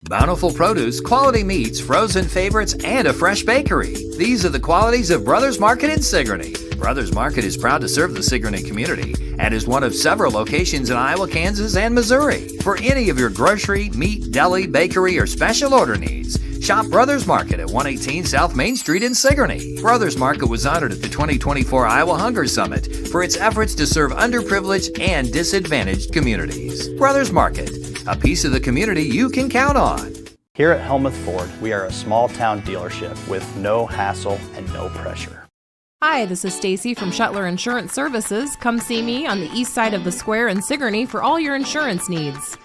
Bountiful produce, quality meats, frozen favorites, and a fresh bakery. These are the qualities of Brothers Market in Sigourney. Brothers Market is proud to serve the Sigourney community and is one of several locations in Iowa, Kansas, and Missouri. For any of your grocery, meat, deli, bakery, or special order needs, shop Brothers Market at 118 South Main Street in Sigourney. Brothers Market was honored at the 2024 Iowa Hunger Summit for its efforts to serve underprivileged and disadvantaged communities. Brothers Market, a piece of the community you can count on. Here at Helmuth Ford, we are a small town dealership with no hassle and no pressure. Hi, this is Stacy from Shuttler Insurance Services. Come see me on the east side of the square in Sigourney for all your insurance needs.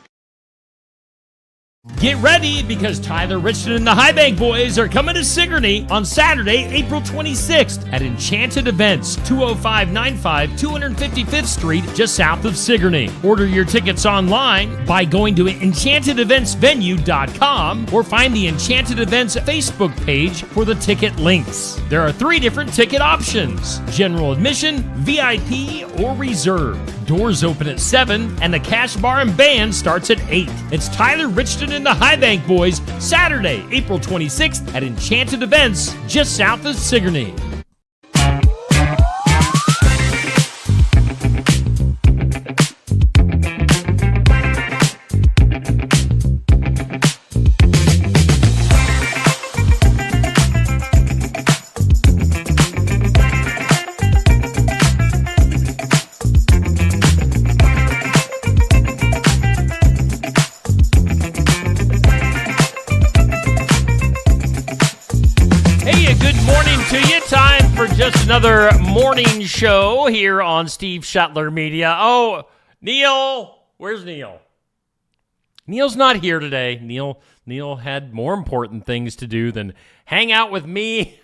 Get ready, because Tyler Richardson and the High Bank Boys are coming to Sigourney on Saturday, April 26th at Enchanted Events, 20595 255th Street, just south of Sigourney. Order your tickets online by going to enchantedeventsvenue.com or find the Enchanted Events Facebook page for the ticket links. There are 3 different ticket options: general admission, VIP, or reserve. Doors open at 7 and the cash bar and band starts at 8. It's Tyler Richardson and the High Bank Boys, Saturday, April 26th at Enchanted Events, just south of Sigourney. Just another morning show here on Steve Shuttler Media. Oh, Neil, where's Neil? Neil's not here today. Neil had more important things to do than hang out with me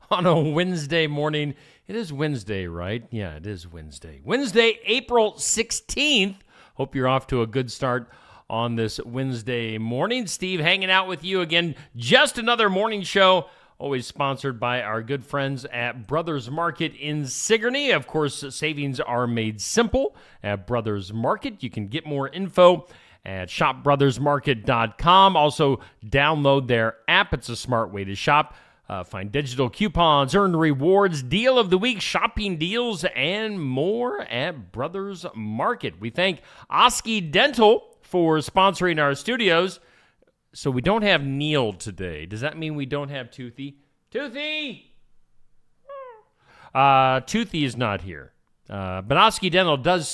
on a Wednesday morning. It is Wednesday, right? Yeah, it is Wednesday. Wednesday, April 16th. Hope you're off to a good start on this Wednesday morning. Steve hanging out with you again. Just another morning show. Always sponsored by our good friends at Brothers Market in Sigourney. Of course, savings are made simple at Brothers Market. You can get more info at shopbrothersmarket.com. Also, download their app. It's a smart way to shop. Find digital coupons, earn rewards, deal of the week, shopping deals, and more at Brothers Market. We thank Osky Dental for sponsoring our studios. So we don't have Neil today. Does that mean we don't have Toothy? Toothy! Toothy is not here. But Osky Dental does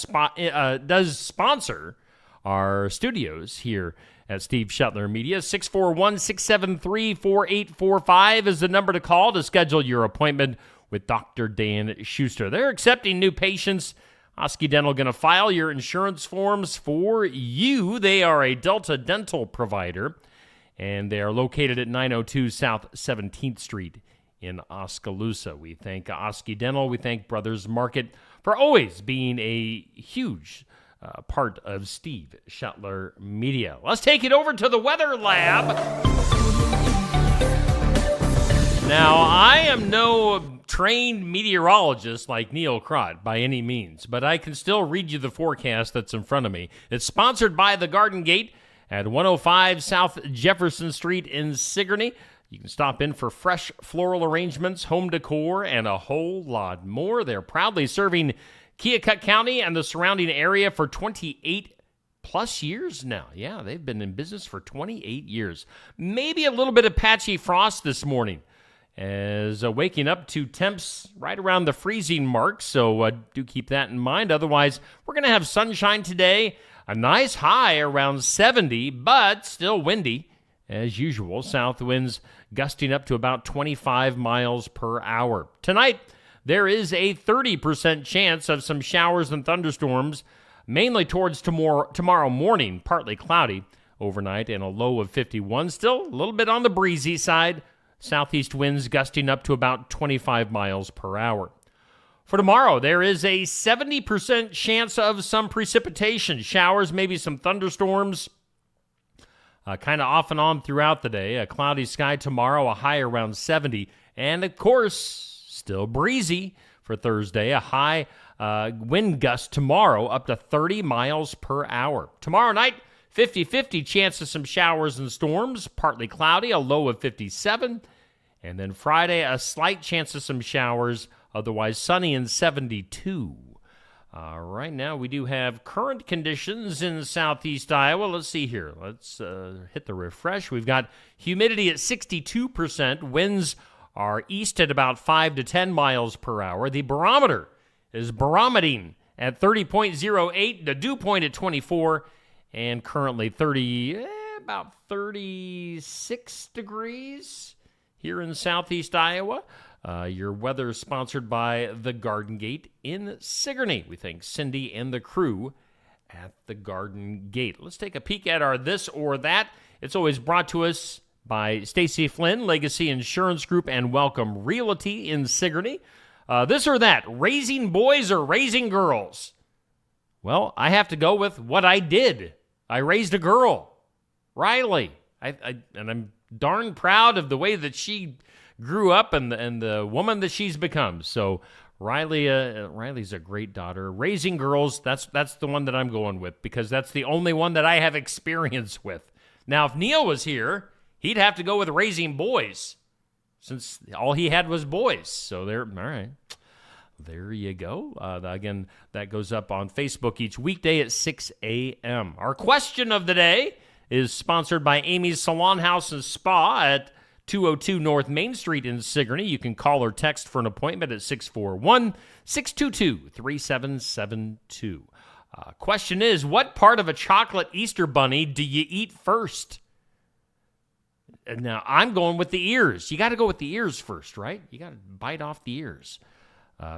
sponsor our studios here at Steve Shuttler Media. 641-673-4845 is the number to call to schedule your appointment with Dr. Dan Schuster. They're accepting new patients. Osky Dental going to file your insurance forms for you. They are a Delta Dental provider, and they are located at 902 South 17th Street in Oskaloosa. We thank Osky Dental. We thank Brothers Market for always being a huge part of Steve Shuttler Media. Let's take it over to the Weather Lab. Now, I am no trained meteorologist like Neil Crott by any means, but I can still read you the forecast that's in front of me. It's sponsored by the Garden Gate at 105 South Jefferson Street in Sigourney. You can stop in for fresh floral arrangements, home decor, and a whole lot more. They're proudly serving Keokuk County and the surrounding area for 28 plus years now. Yeah, they've been in business for 28 years. Maybe a little bit of patchy frost this morning, as waking up to temps right around the freezing mark, so do keep that in mind. Otherwise, we're going to have sunshine today, a nice high around 70, but still windy as usual. South winds gusting up to about 25 miles per hour. Tonight, there is a 30% chance of some showers and thunderstorms, mainly towards tomorrow morning, partly cloudy overnight, and a low of 51. Still a little bit on the breezy side. Southeast winds gusting up to about 25 miles per hour. For tomorrow, there is a 70% chance of some precipitation, showers, maybe some thunderstorms, kind of off and on throughout the day. A cloudy sky tomorrow, a high around 70, and of course, still breezy for Thursday. A high wind gust tomorrow up to 30 miles per hour. Tomorrow night, 50-50 chance of some showers and storms, partly cloudy, a low of 57. And then Friday, a slight chance of some showers, otherwise sunny and 72. Right now, we do have current conditions in southeast Iowa. Let's see here. Let's hit the refresh. We've got humidity at 62%. Winds are east at about 5 to 10 miles per hour. The barometer is barometing at 30.08. The dew point at 24. And currently about 36 degrees here in southeast Iowa. Your weather is sponsored by the Garden Gate in Sigourney. We thank Cindy and the crew at the Garden Gate. Let's take a peek at our This or That. It's always brought to us by Stacy Flynn, Legacy Insurance Group, and Welcome Realty in Sigourney. This or that, raising boys or raising girls? Well, I have to go with what I did. I raised a girl, Riley. And I'm darn proud of the way that she grew up and the woman that she's become. So Riley's a great daughter. Raising girls, that's the one that I'm going with because that's the only one that I have experience with. Now, if Neil was here, he'd have to go with raising boys since all he had was boys. So all right. There you go. Again, that goes up on Facebook each weekday at 6 a.m. Our question of the day is sponsored by Amy's Salon House and Spa at 202 North Main Street in Sigourney. You can call or text for an appointment at 641-622-3772. Question is, what part of a chocolate Easter bunny do you eat first? Now, I'm going with the ears. You got to go with the ears first, right? You got to bite off the ears.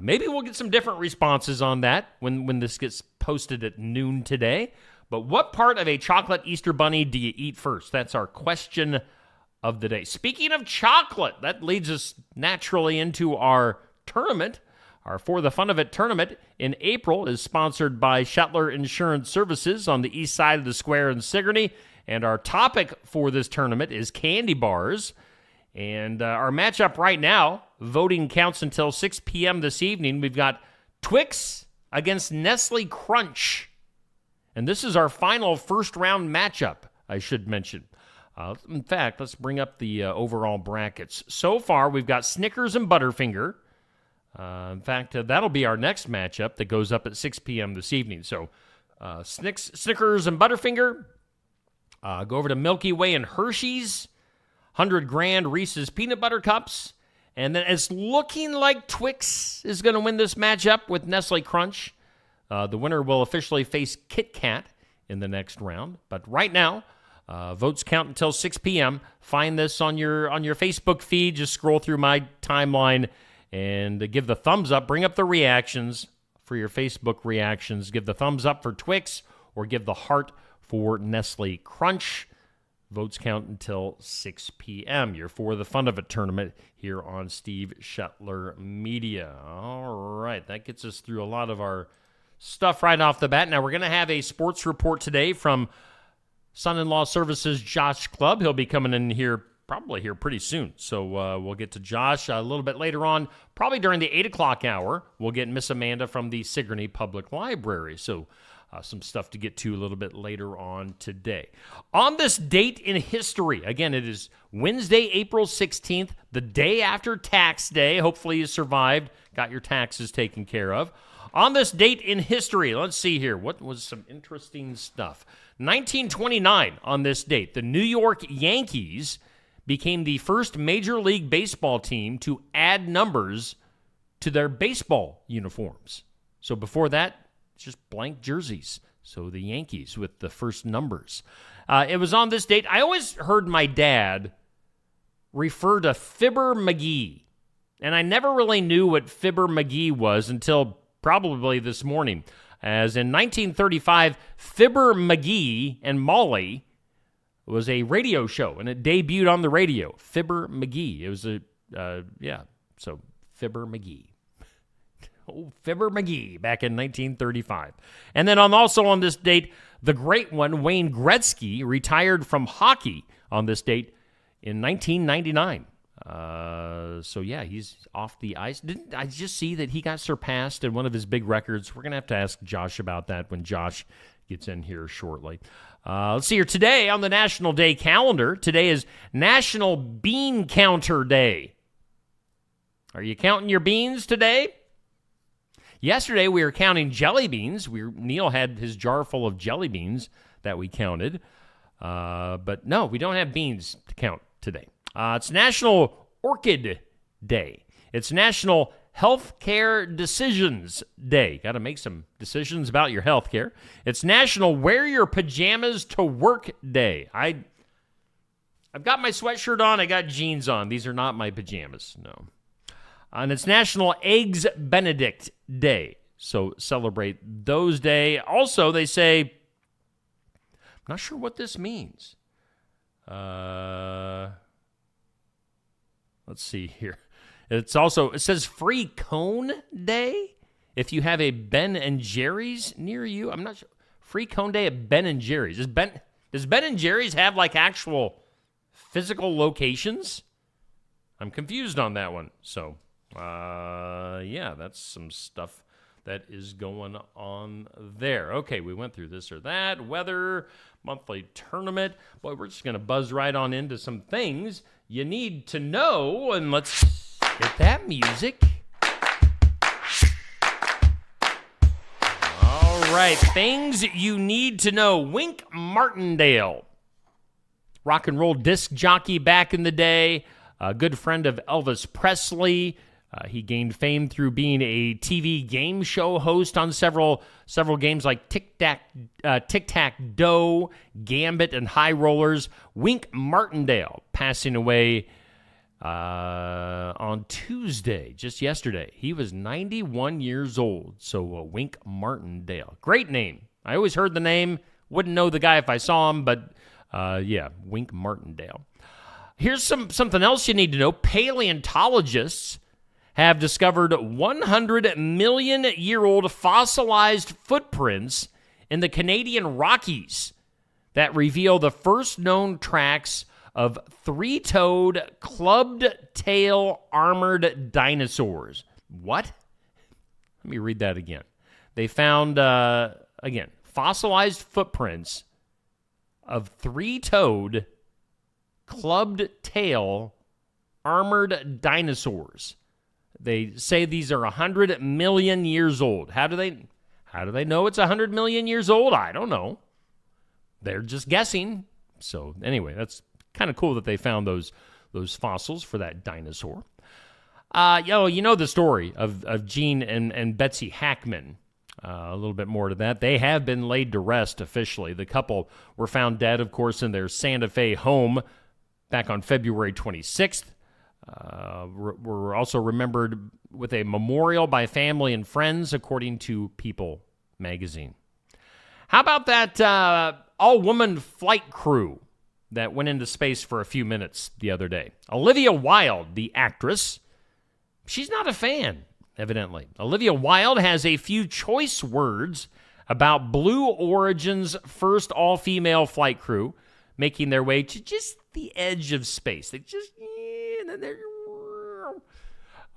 Maybe we'll get some different responses on that when this gets posted at noon today. But what part of a chocolate Easter bunny do you eat first? That's our question of the day. Speaking of chocolate, that leads us naturally into our tournament. Our For the Fun of It tournament in April is sponsored by Shetler Insurance Services on the east side of the square in Sigourney. And our topic for this tournament is candy bars. And our matchup right now, voting counts until 6 p.m. this evening. We've got Twix against Nestle Crunch. And this is our final first-round matchup, I should mention. In fact, let's bring up the overall brackets. So far, we've got Snickers and Butterfinger. In fact, that'll be our next matchup that goes up at 6 p.m. this evening. So Snickers and Butterfinger. Go over to Milky Way and Hershey's. 100 grand Reese's Peanut Butter Cups. And then it's looking like Twix is going to win this matchup with Nestle Crunch. The winner will officially face Kit Kat in the next round. But right now, votes count until 6 p.m. Find this on your Facebook feed. Just scroll through my timeline and give the thumbs up. Bring up the reactions for your Facebook reactions. Give the thumbs up for Twix or give the heart for Nestle Crunch. Votes count until 6 p.m. You're For the Fun of It tournament here on Steve Shetler Media. All right, that gets us through a lot of our stuff right off the bat. Now, we're going to have a sports report today from Son-in-Law Services Josh Clubb. He'll be coming in here, probably here pretty soon. So we'll get to Josh a little bit later on, probably during the 8 o'clock hour. We'll get Miss Amanda from the Sigourney Public Library. So some stuff to get to a little bit later on today. On this date in history, again, it is Wednesday, April 16th, the day after tax day. Hopefully you survived, got your taxes taken care of. On this date in history, let's see here. What was some interesting stuff? 1929, on this date, the New York Yankees became the first Major League Baseball team to add numbers to their baseball uniforms. So before that, just blank jerseys. So the Yankees with the first numbers. It was on this date. I always heard my dad refer to Fibber McGee. And I never really knew what Fibber McGee was until probably this morning. As in 1935, Fibber McGee and Molly was a radio show. And it debuted on the radio. Fibber McGee. It was so Fibber McGee. Oh, Fibber McGee back in 1935. And then also on this date, the great one, Wayne Gretzky, retired from hockey on this date in 1999. He's off the ice. Didn't I just see that he got surpassed in one of his big records? We're going to have to ask Josh about that when Josh gets in here shortly. Let's see here. Today on the National Day calendar, today is National Bean Counter Day. Are you counting your beans today? Yesterday, we were counting jelly beans. Neil had his jar full of jelly beans that we counted. But no, we don't have beans to count today. It's National Orchid Day. It's National Healthcare Decisions Day. Got to make some decisions about your health care. It's National Wear Your Pajamas to Work Day. I've got my sweatshirt on. I got jeans on. These are not my pajamas. No. And it's National Eggs Benedict Day. So celebrate those day. Also, they say, I'm not sure what this means. Let's see here. It says Free Cone Day. If you have a Ben and Jerry's near you, I'm not sure. Free Cone Day at Ben and Jerry's. Does Ben and Jerry's have like actual physical locations? I'm confused on that one. So, yeah, that's some stuff that is going on there. Okay, we went through this or that. Weather, monthly tournament. Boy, we're just going to buzz right on into some things you need to know. And let's get that music. All right, things you need to know. Wink Martindale, rock and roll disc jockey back in the day, a good friend of Elvis Presley. He gained fame through being a TV game show host on several games like Tic-Tac-Doe, Gambit, and High Rollers. Wink Martindale passing away on Tuesday, just yesterday. He was 91 years old, so Wink Martindale. Great name. I always heard the name. Wouldn't know the guy if I saw him, but yeah, Wink Martindale. Here's something else you need to know. Paleontologists have discovered 100-million-year-old fossilized footprints in the Canadian Rockies that reveal the first known tracks of three-toed, clubbed-tail, armored dinosaurs. What? Let me read that again. They found, again, fossilized footprints of three-toed, clubbed-tail, armored dinosaurs. They say these are 100 million years old. How do they know it's 100 million years old? I don't know. They're just guessing. So anyway, that's kind of cool that they found those fossils for that dinosaur. You know the story of Gene and Betsy Hackman. A little bit more to that. They have been laid to rest officially. The couple were found dead, of course, in their Santa Fe home back on February 26th. Were also remembered with a memorial by family and friends, according to People magazine. How about that all-woman flight crew that went into space for a few minutes the other day? Olivia Wilde, the actress, she's not a fan, evidently. Olivia Wilde has a few choice words about Blue Origin's first all-female flight crew making their way to just the edge of space. They just...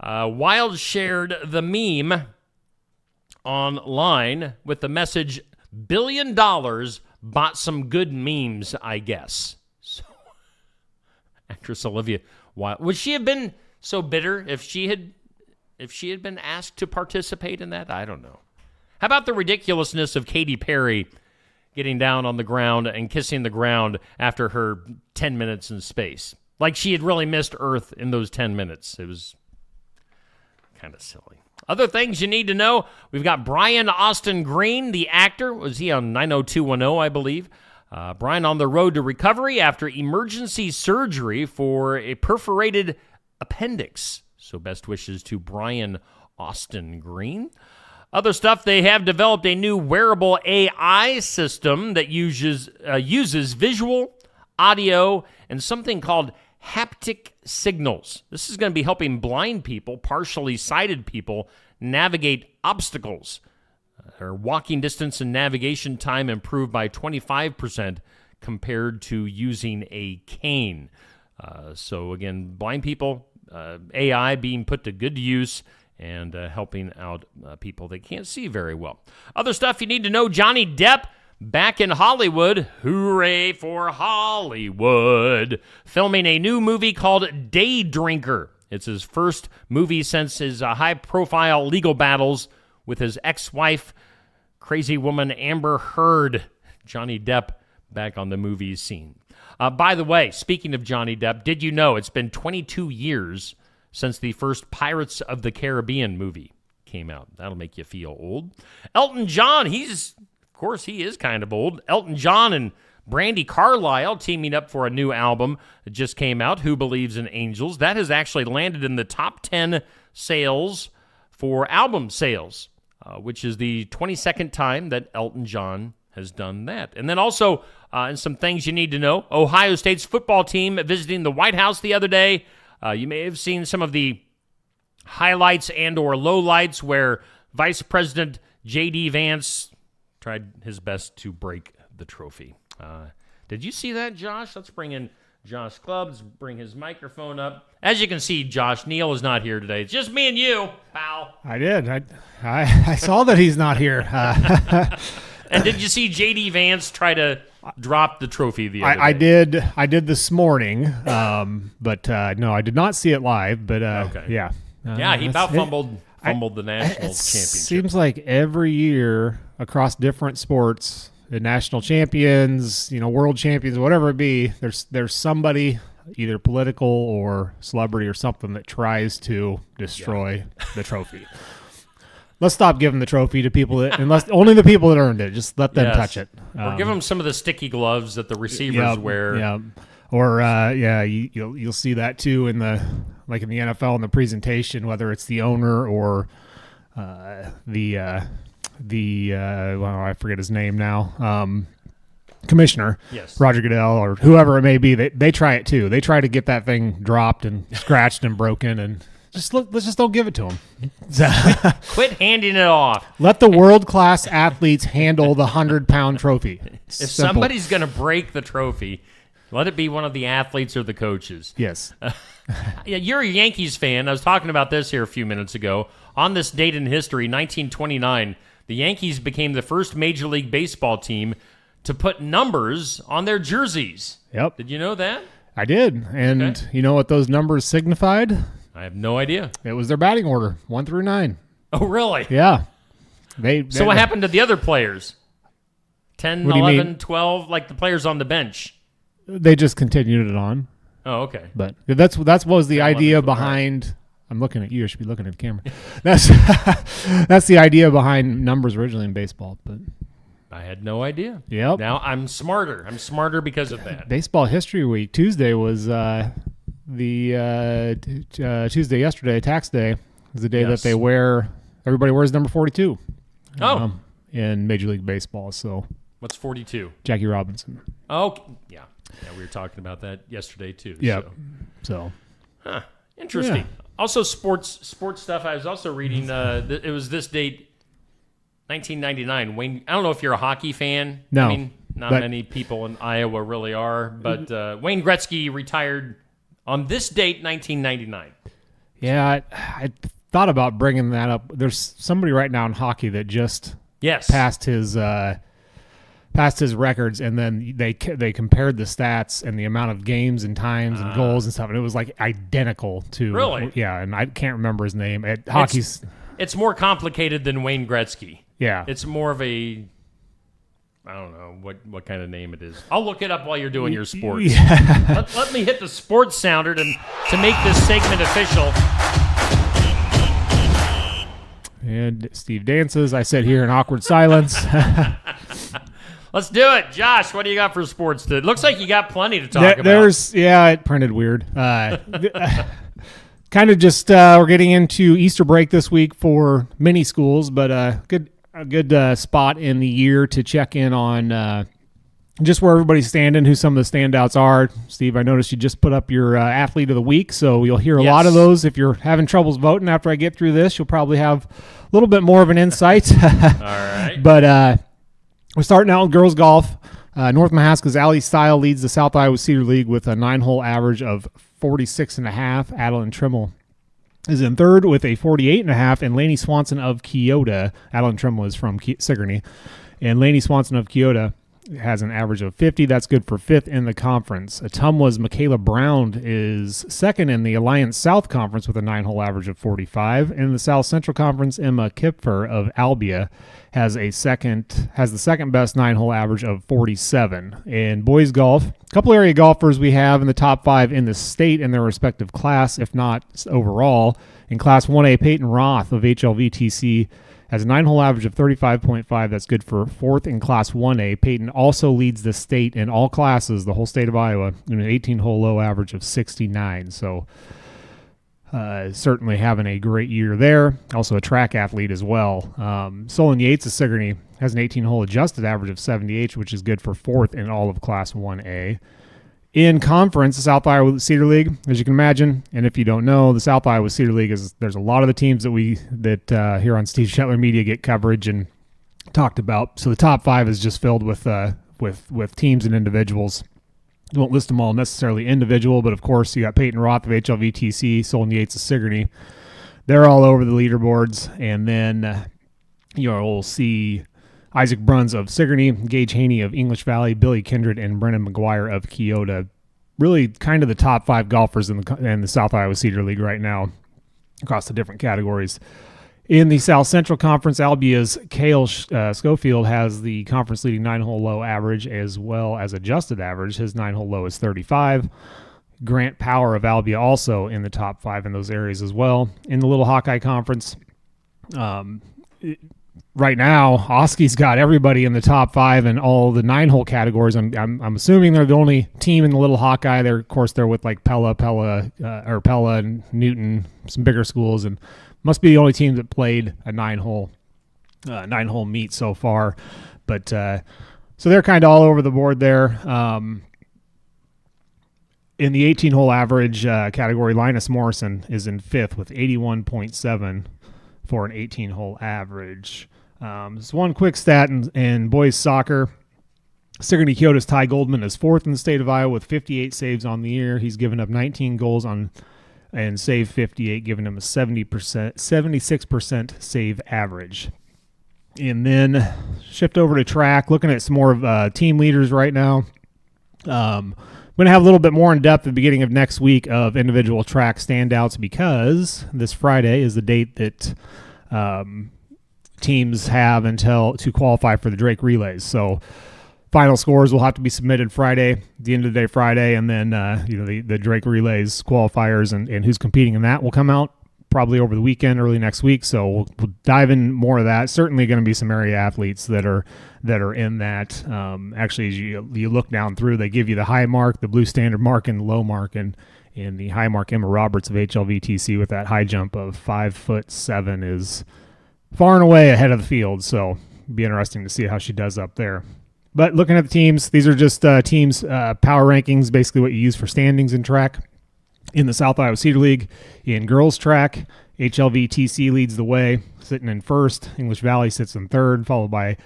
Wilde shared the meme online with the message, $1 billion bought some good memes, I guess. So, actress Olivia Wilde. Would she have been so bitter if she had been asked to participate in that? I don't know. How about the ridiculousness of Katy Perry getting down on the ground and kissing the ground after her 10 minutes in space? Like she had really missed Earth in those 10 minutes. It was kind of silly. Other things you need to know. We've got Brian Austin Green, the actor. Was he on 90210, I believe? Brian on the road to recovery after emergency surgery for a perforated appendix. So best wishes to Brian Austin Green. Other stuff, they have developed a new wearable AI system that uses visual, audio, and something called haptic signals. This is going to be helping blind people, partially sighted people, navigate obstacles. Their walking distance and navigation time improved by 25% compared to using a cane. So again, blind people, AI being put to good use and helping out people that can't see very well. Other stuff you need to know, Johnny Depp back in Hollywood. Hooray for Hollywood. Filming a new movie called Day Drinker. It's his first movie since his high-profile legal battles with his ex-wife, crazy woman Amber Heard. Johnny Depp back on the movie scene. By the way, speaking of Johnny Depp, did you know it's been 22 years since the first Pirates of the Caribbean movie came out? That'll make you feel old. Elton John, he is kind of old. Elton John and Brandy Carlisle teaming up for a new album that just came out, Who Believes in Angels. That has actually landed in the top 10 sales for album sales, which is the 22nd time that Elton John has done that. And then also, and some things you need to know, Ohio State's football team visiting the White House the other day. You may have seen some of the highlights and or lowlights where Vice President J.D. Vance tried his best to break the trophy. Did you see that, Josh? Let's bring in Josh Clubs, bring his microphone up. As you can see, Josh, Neil is not here today. It's just me and you, pal. I did. I saw that he's not here. And did you see J.D. Vance try to drop the trophy the other day? I did this morning, but no, I did not see it live. But okay. Yeah. He about fumbled the national championship. Seems like every year across different sports, the national champions, world champions, whatever it be, there's somebody, either political or celebrity or something, that tries to destroy the trophy. Let's stop giving the trophy to people unless only the people that earned it. Just let them touch it. Or give them some of the sticky gloves that the receivers wear. Yeah. Or you'll see that too in the NFL in the presentation, whether it's the owner or I forget his name now. Commissioner, yes, Roger Goodell or whoever it may be. They try it too. They try to get that thing dropped and scratched and broken and. Let's just don't give it to them. Quit handing it off. Let the world-class athletes handle the 100-pound trophy. If somebody's going to break the trophy, let it be one of the athletes or the coaches. Yes. You're a Yankees fan. I was talking about this here a few minutes ago. On this date in history, 1929, the Yankees became the first Major League Baseball team to put numbers on their jerseys. Yep. Did you know that? I did. And You know what those numbers signified? I have no idea. It was their batting order, 1 through 9. Oh, really? Yeah. So what happened to the other players? 10, 11, 12, like the players on the bench? They just continued it on. Oh, okay. But that's what was the idea behind. Right. I'm looking at you. I should be looking at the camera. That's the idea behind numbers originally in baseball. But I had no idea. Yep. Now I'm smarter. I'm smarter because of that. Baseball History Week. Tuesday was Tuesday yesterday, tax day, is the day that everybody wears number 42. In Major League Baseball. So what's 42? Jackie Robinson. Oh, yeah. Yeah, we were talking about that yesterday too. Yeah. So. Interesting. Yeah. Also, sports stuff. I was also reading. It was this date, 1999. Wayne. I don't know if you're a hockey fan. No. I mean, not many people in Iowa really are. But Wayne Gretzky retired on this date, 1999. Yeah, I thought about bringing that up. There's somebody right now in hockey that just passed his records, and then they compared the stats and the amount of games and times and goals and stuff, and it was like identical to. Really? Yeah, and I can't remember his name. It's more complicated than Wayne Gretzky. Yeah, it's more of a. I don't know what kind of name it is. I'll look it up while you're doing your sports. Yeah. Let me hit the sports sounder to make this segment official. And Steve dances. I sit here in awkward silence. Let's do it. Josh, what do you got for sports? It looks like you got plenty to talk about. It printed weird. Kind of just we're getting into Easter break this week for many schools, but a good spot in the year to check in on just where everybody's standing, who some of the standouts are. Steve, I noticed you just put up your athlete of the week, so you'll hear a lot of those. If you're having troubles voting after I get through this, you'll probably have a little bit more of an insight. All right. But we're starting out with girls golf. North Mahaska's Allie Style leads the South Iowa Cedar League with a 9-hole average of 46.5. Adeline Trimmel is in third with a 48.5, and Lainey Swanson of Keota, Adeline Trimmel is from Sigourney, And Laney Swanson of Keota has an average of 50. That's good for 5th in the conference. Ottumwa's Michaela Brown is 2nd in the Alliance South Conference with a 9-hole average of 45. In the South Central Conference, Emma Kipfer of Albia has the second best 9-hole average of 47. In boys golf, a couple area golfers we have in the top 5 in the state in their respective class, if not overall. In Class 1A, Peyton Roth of HLVTC has a 9-hole average of 35.5. That's good for 4th in Class 1A. Peyton also leads the state in all classes, the whole state of Iowa, in an 18-hole low average of 69. So certainly having a great year there. Also a track athlete as well. Solon Yates of Sigourney has an 18-hole adjusted average of 78, which is good for 4th in all of Class 1A. In conference, the South Iowa Cedar League, as you can imagine, and if you don't know, the South Iowa Cedar League there's a lot of the teams that here on Steve Shetler Media get coverage and talked about. So the top 5 is just filled with teams and individuals. I won't list them all necessarily individual, but of course you got Peyton Roth of HLVTC, Solon Yates of Sigourney. They're all over the leaderboards, and then you'll see Isaac Bruns of Sigourney, Gage Haney of English Valley, Billy Kindred, and Brennan McGuire of Keota. Really kind of the top 5 golfers in the South Iowa Cedar League right now across the different categories. In the South Central Conference, Albia's Cale Schofield has the conference-leading 9-hole low average as well as adjusted average. His 9-hole low is 35. Grant Power of Albia also in the top 5 in those areas as well. In the Little Hawkeye Conference, right now, Osky's got everybody in the top 5 in all the 9-hole categories. I'm assuming they're the only team in the Little Hawkeye. They're, of course, they're with like Pella and Newton, some bigger schools, and must be the only team that played a 9-hole meet so far. But so they're kind of all over the board there. In the 18-hole average category, Linus Morrison is in 5th with 81.7 for an 18-hole average. Just one quick stat in boys soccer. Sigourney Keota's Ty Goldman is 4th in the state of Iowa with 58 saves on the year. He's given up 19 goals and saved 58, giving him a 76% save average. And then shift over to track, looking at some more of team leaders right now. I'm going to have a little bit more in depth at the beginning of next week of individual track standouts because this Friday is the date that teams have to qualify for the Drake Relays. So final scores will have to be submitted Friday, the end of the day Friday, and then the Drake Relays qualifiers and who's competing in that will come out probably over the weekend, early next week. So we'll dive in more of that. Certainly going to be some area athletes that are in that. Actually, as you look down through, they give you the high mark, the blue standard mark, and the low mark, and the high mark, Emma Roberts of HLVTC with that high jump of 5'7" is far and away ahead of the field. So it'll be interesting to see how she does up there. But looking at the teams, these are just teams' power rankings, basically what you use for standings in track. In the South Iowa Cedar League, in girls track, HLVTC leads the way, sitting in 1st. English Valley sits in 3rd, followed by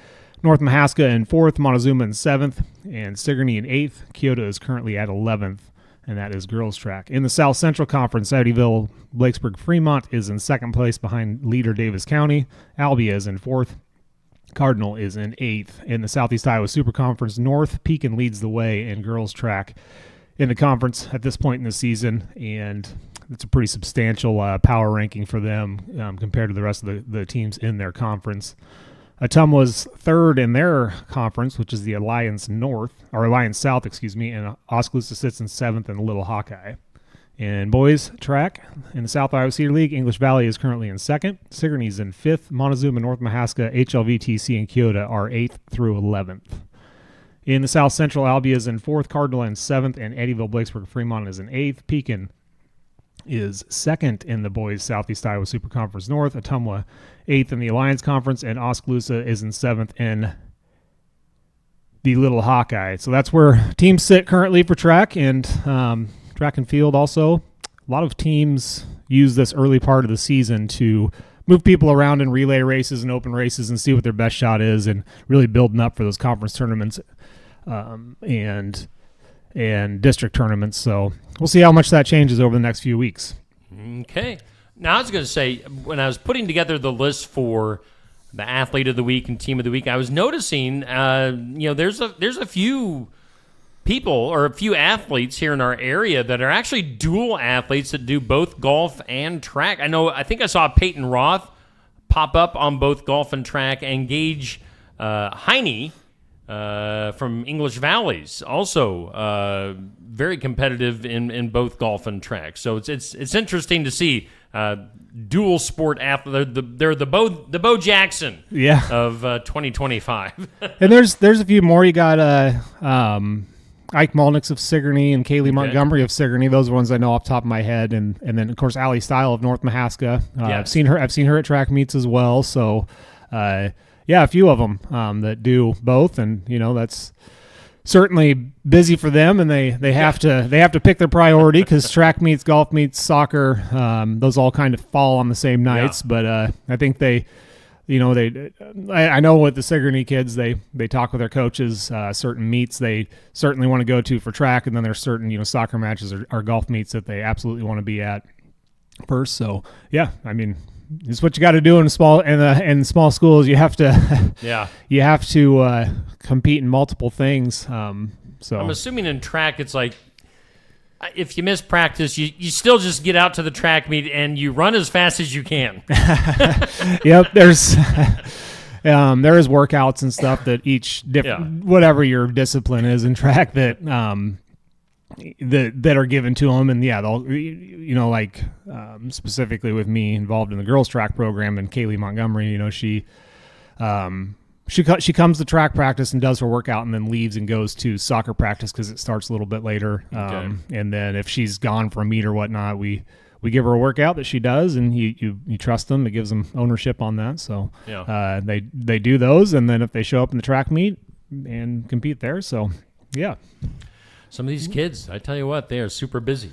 North Mahaska in 4th, Montezuma in 7th, and Sigourney in 8th. Keota is currently at 11th, and that is girls track. In the South Central Conference, Eddyville, Blakesburg, Fremont is in 2nd place behind leader Davis County. Albia is in 4th. Cardinal is in 8th. In the Southeast Iowa Super Conference North, Pekin leads the way in girls track in the conference at this point in the season, and it's a pretty substantial power ranking for them compared to the rest of the teams in their conference. Ottumwa's 3rd in their conference, which is the Alliance South, and Oskaloosa sits in 7th in the Little Hawkeye. In boys track, in the South Iowa Cedar League, English Valley is currently in 2nd. Sigourney's in 5th. Montezuma, North Mahaska, HLVTC, and Keota are 8th through 11th. In the South Central, Albia is in 4th. Cardinal in 7th. And Eddyville, Blakesburg, Fremont is in 8th. Pekin is 2nd in the boys Southeast Iowa Super Conference North. Ottumwa 8th in the Alliance Conference. And Oskaloosa is in 7th in the Little Hawkeye. So that's where teams sit currently for track and track and field also. A lot of teams use this early part of the season to move people around in relay races and open races and see what their best shot is and really building up for those conference tournaments and district tournaments. So we'll see how much that changes over the next few weeks. Okay. Now I was going to say, when I was putting together the list for the athlete of the week and team of the week, I was noticing, there's a few people or a few athletes here in our area that are actually dual athletes that do both golf and track. I think I saw Peyton Roth pop up on both golf and track, and Gage Heine from English Valleys, also very competitive in both golf and track. So it's interesting to see dual sport athletes. They're the Bo Jackson of 2025. And there's a few more. You got Ike Malniks of Sigourney and Kaylee Montgomery of Sigourney. Those are ones I know off the top of my head, and then of course Allie Style of North Mahaska. I've seen her at track meets as well. So a few of them that do both, and that's certainly busy for them, and they have to pick their priority, because track meets, golf meets, soccer, those all kind of fall on the same nights. But I think they. I know with the Sigourney kids, they talk with their coaches. Certain meets they certainly want to go to for track, and then there's certain soccer matches or golf meets that they absolutely want to be at first. So it's what you got to do in small schools. You have to you have to compete in multiple things. So I'm assuming in track it's like, if you miss practice, you still just get out to the track meet and you run as fast as you can. Yep, there is workouts and stuff that each whatever your discipline is in track that are given to them, and they'll specifically with me involved in the girls track program, and Kaylee Montgomery, she comes to track practice and does her workout, and then leaves and goes to soccer practice because it starts a little bit later. And then if she's gone for a meet or whatnot, we give her a workout that she does, and you trust them. It gives them ownership on that. So they do those, and then if they show up in the track meet and compete there. So some of these kids, I tell you what, they are super busy.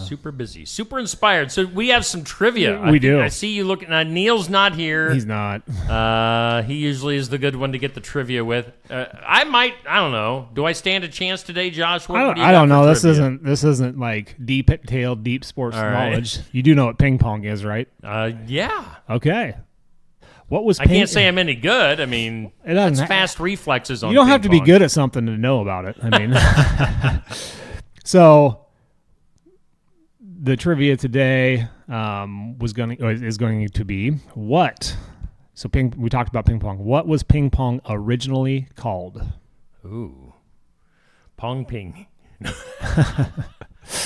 Super busy, super inspired. So we have some trivia. We do. I see you looking. Neil's not here. He's not. He usually is the good one to get the trivia with. I don't know. Do I stand a chance today, Josh? I don't know. This isn't like detailed deep sports knowledge. You do know what ping pong is, right? Yeah. Okay. What was? I can't say I'm any good. I mean, it's fast reflexes on. You don't ping have to be pong. good at something to know about it. I mean, so. The trivia today is going to be what? So we talked about ping pong. What was ping pong originally called? Ooh, pong ping.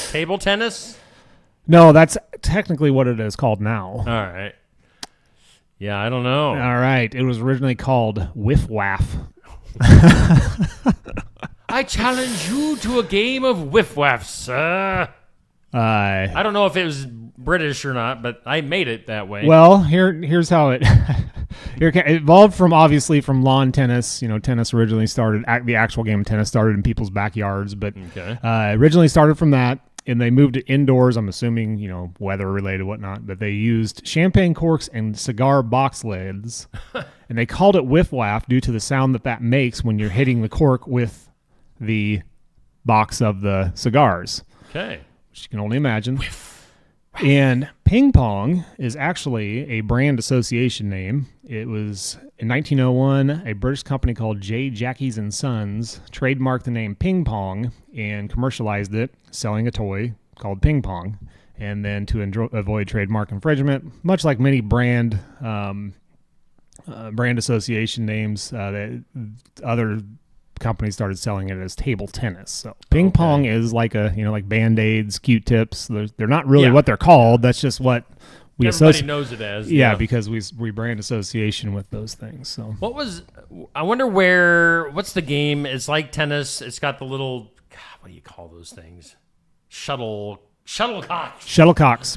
Table tennis? No, that's technically what it is called now. All right. Yeah, I don't know. All right, it was originally called whiff waff. I challenge you to a game of whiff waff, sir. I don't know if it was British or not, but I made it that way. Well, here's how it evolved from lawn tennis. Tennis originally started, the actual game of tennis started in people's backyards, but originally started from that, and they moved it indoors. I'm assuming, weather related, whatnot, but they used champagne corks and cigar box lids, and they called it whiff waff due to the sound that makes when you're hitting the cork with the box of the cigars. Okay. Which you can only imagine. And ping pong is actually a brand association name. It was in 1901, a British company called J. Jackie's and Sons trademarked the name ping pong and commercialized it, selling a toy called ping pong. And then to avoid trademark infringement, much like many brand association names, that other companies started selling it as table tennis. So ping pong is like like Band-Aids, Q-tips. They're not really what they're called. That's just what we everybody knows it as. Yeah, because we brand association with those things. So I wonder what's the game? It's like tennis. It's got the little, what do you call those things? Shuttlecocks.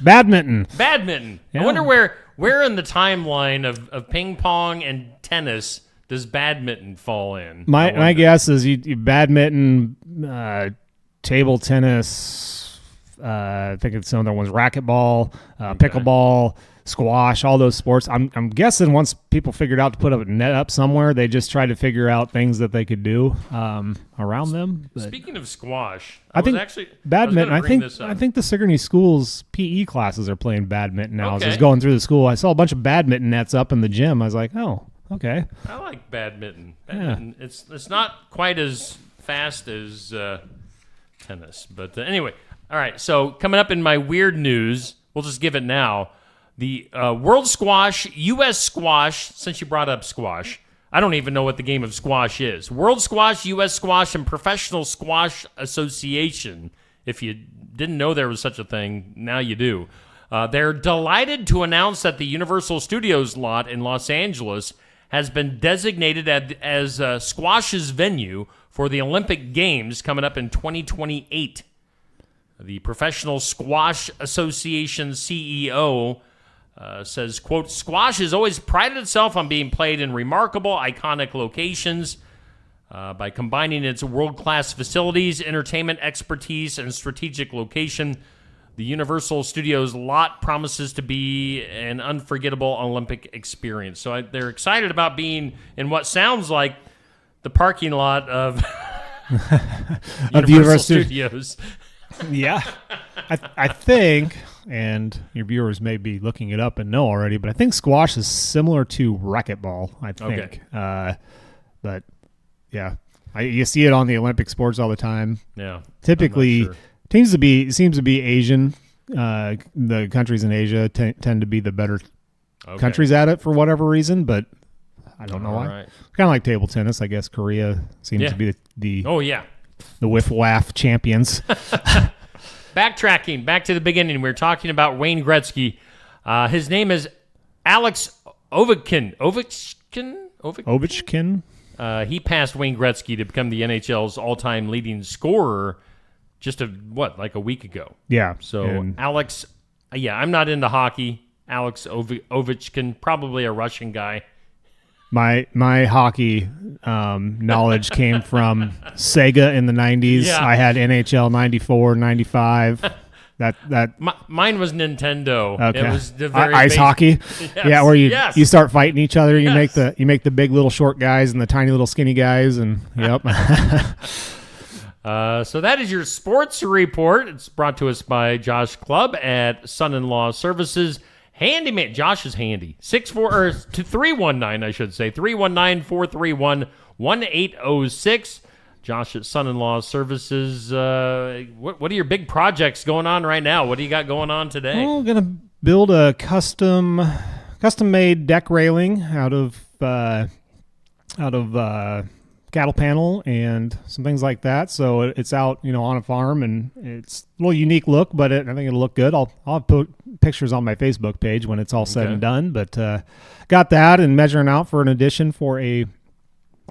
Badminton. Yeah. I wonder where in the timeline of ping pong and tennis does badminton fall in? My guess is badminton, table tennis. I think it's some other ones, racquetball, pickleball. squash, all those sports. I'm guessing once people figured out to put a net up somewhere, they just tried to figure out things that they could do around them. But Speaking of squash, I think badminton. I think the Sigourney School's PE classes are playing badminton now. As I was Okay. going through the school, I saw a bunch of badminton nets up in the gym. I was like, oh, okay. I like badminton. It's not quite as fast as tennis, but anyway. All right. So coming up in my weird news, we'll just give it now. The World Squash, U.S. Squash. Since you brought up squash, I don't even know what the game of squash is. World Squash, U.S. Squash, and Professional Squash Association. If you didn't know there was such a thing, now you do. They're delighted to announce that the Universal Studios lot in Los Angeles has been designated as squash's venue for the Olympic Games coming up in 2028. The Professional Squash Association CEO says, quote, "Squash has always prided itself on being played in remarkable, iconic locations. By combining its world-class facilities, entertainment expertise, and strategic location, the Universal Studios lot promises to be an unforgettable Olympic experience." So they're excited about being in what sounds like the parking lot of Universal Studios. Yeah. I think, and your viewers may be looking it up and know already, but I think squash is similar to racquetball, I think. Okay. But, yeah, you see it on the Olympic sports all the time. Yeah. Typically, I'm not sure. seems to be Asian. The countries in Asia tend to be the better countries at it for whatever reason, but I don't know why. Right. Kind of like table tennis, I guess. Korea seems to be the whiff-waff champions. Backtracking back to the beginning, we were talking about Wayne Gretzky. His name is Alex Ovechkin. Ovechkin. He passed Wayne Gretzky to become the NHL's all-time leading scorer just a week ago. Yeah. So Alex, I'm not into hockey. Alex Ovechkin, probably a Russian guy. My hockey knowledge came from Sega in the 90s. Yeah. I had NHL 94, 95. Mine was Nintendo. Okay. It was the very ice basic- hockey. Yes. Yeah, where you start fighting each other. You Yes. make the big little short guys and the tiny little skinny guys, and yep. So that is your sports report. It's brought to us by Josh Clubb at Son-in-Law Services. Handyman. Josh is handy. 319, I should say. 319-431-1806. Josh at Son-in-Law Services. What are your big projects going on right now? What do you got going on today? Well, we're gonna build a custom-made deck railing out of cattle panel and some things like that. So it's out, on a farm, and it's a little unique look, but I think it'll look good. I'll put pictures on my Facebook page when it's all said and done. But got that and measuring out for an addition for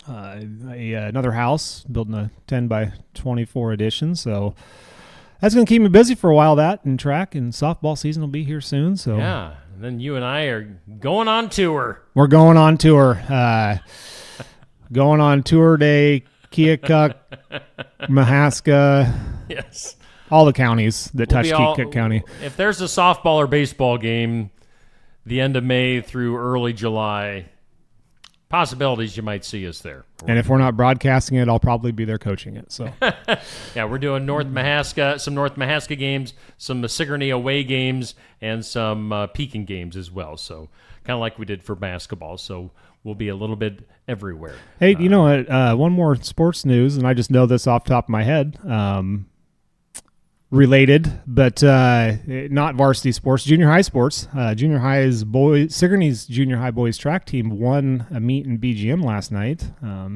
another house, building a 10 by 24 addition. So that's going to keep me busy for a while. That and track and softball season will be here soon. So yeah, and then you and I are going on tour. We're going on tour. Going on tour day, Keokuk, Mahaska. Yes. All the counties that touch Keokuk County. If there's a softball or baseball game the end of May through early July, possibilities you might see us there. And if we're not broadcasting it, I'll probably be there coaching it. So yeah, we're doing some North Mahaska games, some Sigourney away games, and some Pekin games as well. So kind of like we did for basketball. So we'll be a little bit everywhere. Hey, you know what? One more sports news, and I just know this off the top of my head. Related, but not varsity sports, junior high sports. Sigourney's junior high boys track team won a meet in BGM last night.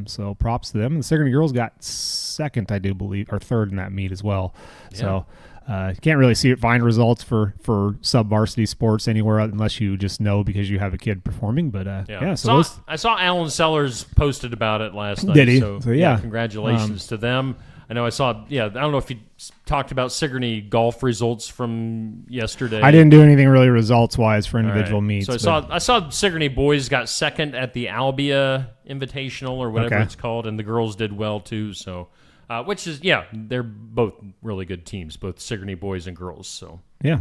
So props to them. The Sigourney girls got second, I do believe, or third in that meet as well. Yeah. So you can't really find results for sub-varsity sports anywhere unless you just know because you have a kid performing. But I saw Alan Sellers posted about it last night. Did he? So congratulations to them. I know I saw, I don't know if you talked about Sigourney golf results from yesterday. I didn't do anything really results-wise for individual meets. So I saw Sigourney boys got second at the Albia Invitational or whatever it's called, and the girls did well too. So which is, they're both really good teams, both Sigourney boys and girls. So Yeah.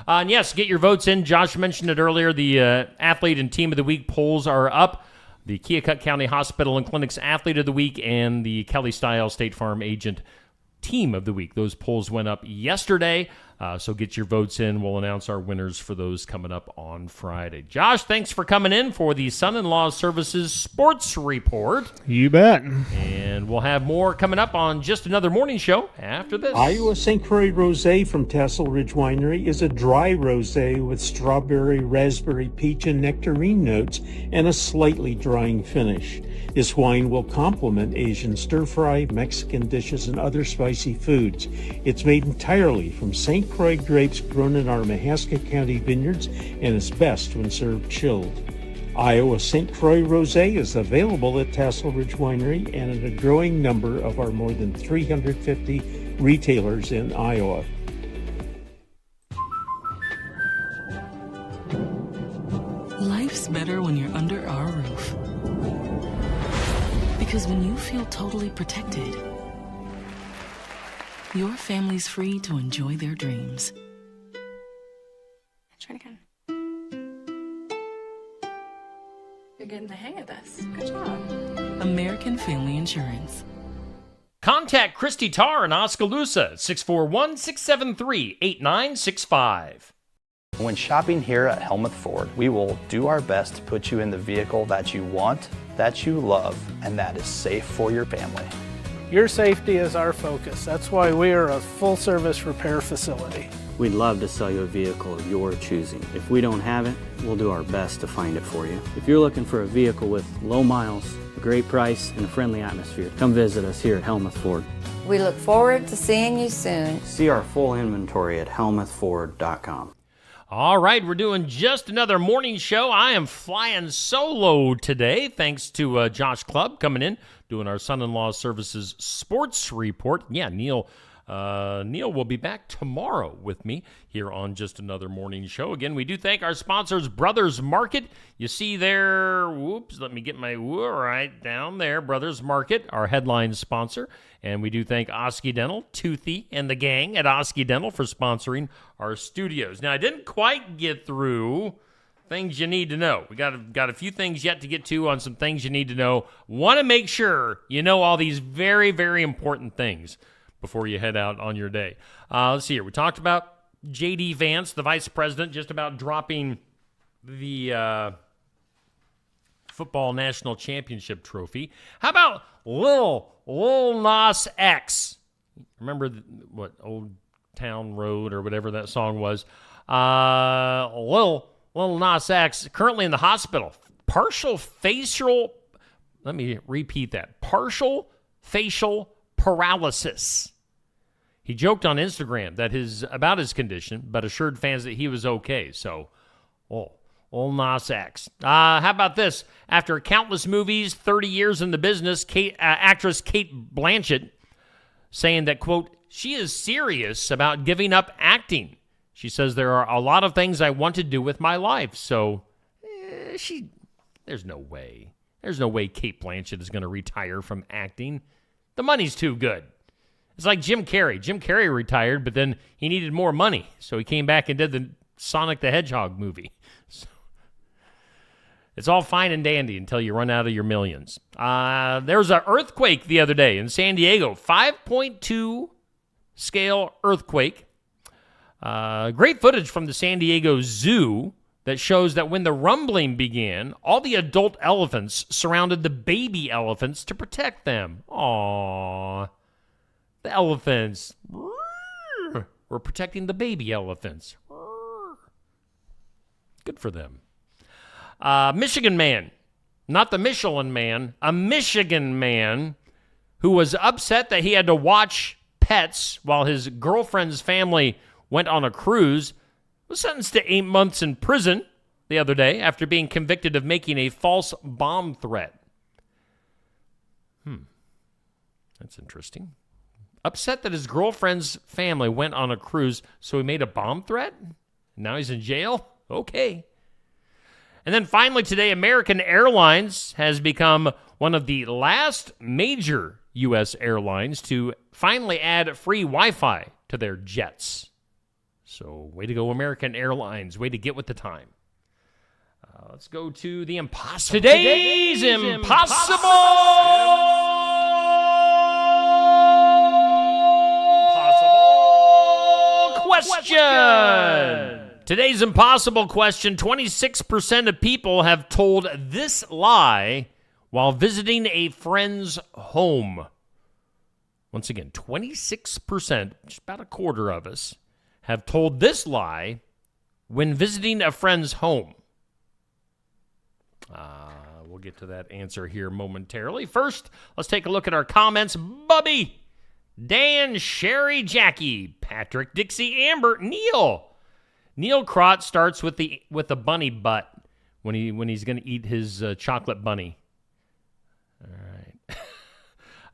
And yes, get your votes in. Josh mentioned it earlier. The Athlete and Team of the Week polls are up. The Keokuk County Hospital and Clinic's Athlete of the Week and the Kelly Style State Farm Agent Team of the Week. Those polls went up yesterday, so get your votes in. We'll announce our winners for those coming up on Friday. Josh, thanks for coming in for the Son-in-Law Services Sports Report. You bet. And we'll have more coming up on Just Another Morning Show after this. Iowa St. Croix Rosé from Tassel Ridge Winery is a dry rosé with strawberry, raspberry, peach, and nectarine notes and a slightly drying finish. This wine will complement Asian stir-fry, Mexican dishes, and other spicy foods. It's made entirely from St. Croix grapes grown in our Mahaska County vineyards and is best when served chilled. Iowa St. Croix Rosé is available at Tassel Ridge Winery and at a growing number of our more than 350 retailers in Iowa. Life's better when you're under our roof. Because when you feel totally protected, your family's free to enjoy their dreams. Try it again. You're getting the hang of this. Good job. American Family Insurance. Contact Christy Tarr in Oskaloosa at 641-673-8965. When shopping here at Helmuth Ford, we will do our best to put you in the vehicle that you want, that you love, and that is safe for your family. Your safety is our focus. That's why we are a full-service repair facility. We'd love to sell you a vehicle of your choosing. If we don't have it, we'll do our best to find it for you. If you're looking for a vehicle with low miles, a great price, and a friendly atmosphere, come visit us here at Helmuth Ford. We look forward to seeing you soon. See our full inventory at helmuthford.com. All right, we're doing Just Another Morning Show. I am flying solo today, thanks to Josh Clubb coming in, doing our Son-in-Law Services Sports Report. Yeah, Neil will be back tomorrow with me here on Just Another Morning Show. Again, we do thank our sponsors, Brothers Market. You see there, let me get my right down there, Brothers Market, our headline sponsor. And we do thank Osky Dental, Toothy, and the gang at Osky Dental for sponsoring our studios. Now, I didn't quite get through things you need to know. We got a few things yet to get to on some things you need to know. Want to make sure you know all these very, very important things before you head out on your day. Let's see here. We talked about J.D. Vance, the vice president, just about dropping the football national championship trophy. How about Lil Nas X? Remember what Old Town Road or whatever that song was? Lil Nas X currently in the hospital. Partial facial paralysis. He joked on Instagram about his condition, but assured fans that he was okay. So, old Nas X. How about this? After countless movies, 30 years in the business, actress Cate Blanchett saying that, quote, she is serious about giving up acting. She says, there are a lot of things I want to do with my life. So, there's no way. There's no way Cate Blanchett is going to retire from acting. The money's too good. It's like Jim Carrey. Jim Carrey retired, but then he needed more money. So he came back and did the Sonic the Hedgehog movie. So it's all fine and dandy until you run out of your millions. There was an earthquake the other day in San Diego. 5.2 scale earthquake. Great footage from the San Diego Zoo that shows that when the rumbling began, all the adult elephants surrounded the baby elephants to protect them. Aww. The elephants were protecting the baby elephants. Good for them. Michigan man, not the Michelin man, a Michigan man who was upset that he had to watch pets while his girlfriend's family went on a cruise, was sentenced to 8 months in prison the other day after being convicted of making a false bomb threat. That's interesting. Upset that his girlfriend's family went on a cruise, so he made a bomb threat? Now he's in jail? Okay. And then finally today, American Airlines has become one of the last major U.S. airlines to finally add free Wi-Fi to their jets. So, way to go, American Airlines. Way to get with the time. Let's go to the impossible. Today's impossible question. Today's impossible question. 26% of people have told this lie while visiting a friend's home. Once again, 26%, just about a quarter of us, have told this lie when visiting a friend's home. We'll get to that answer here momentarily. First, let's take a look at our comments. Bubby, Dan, Sherry, Jackie, Patrick, Dixie, Amber, Neil. Neil Crott starts with the bunny butt when he's going to eat his chocolate bunny. All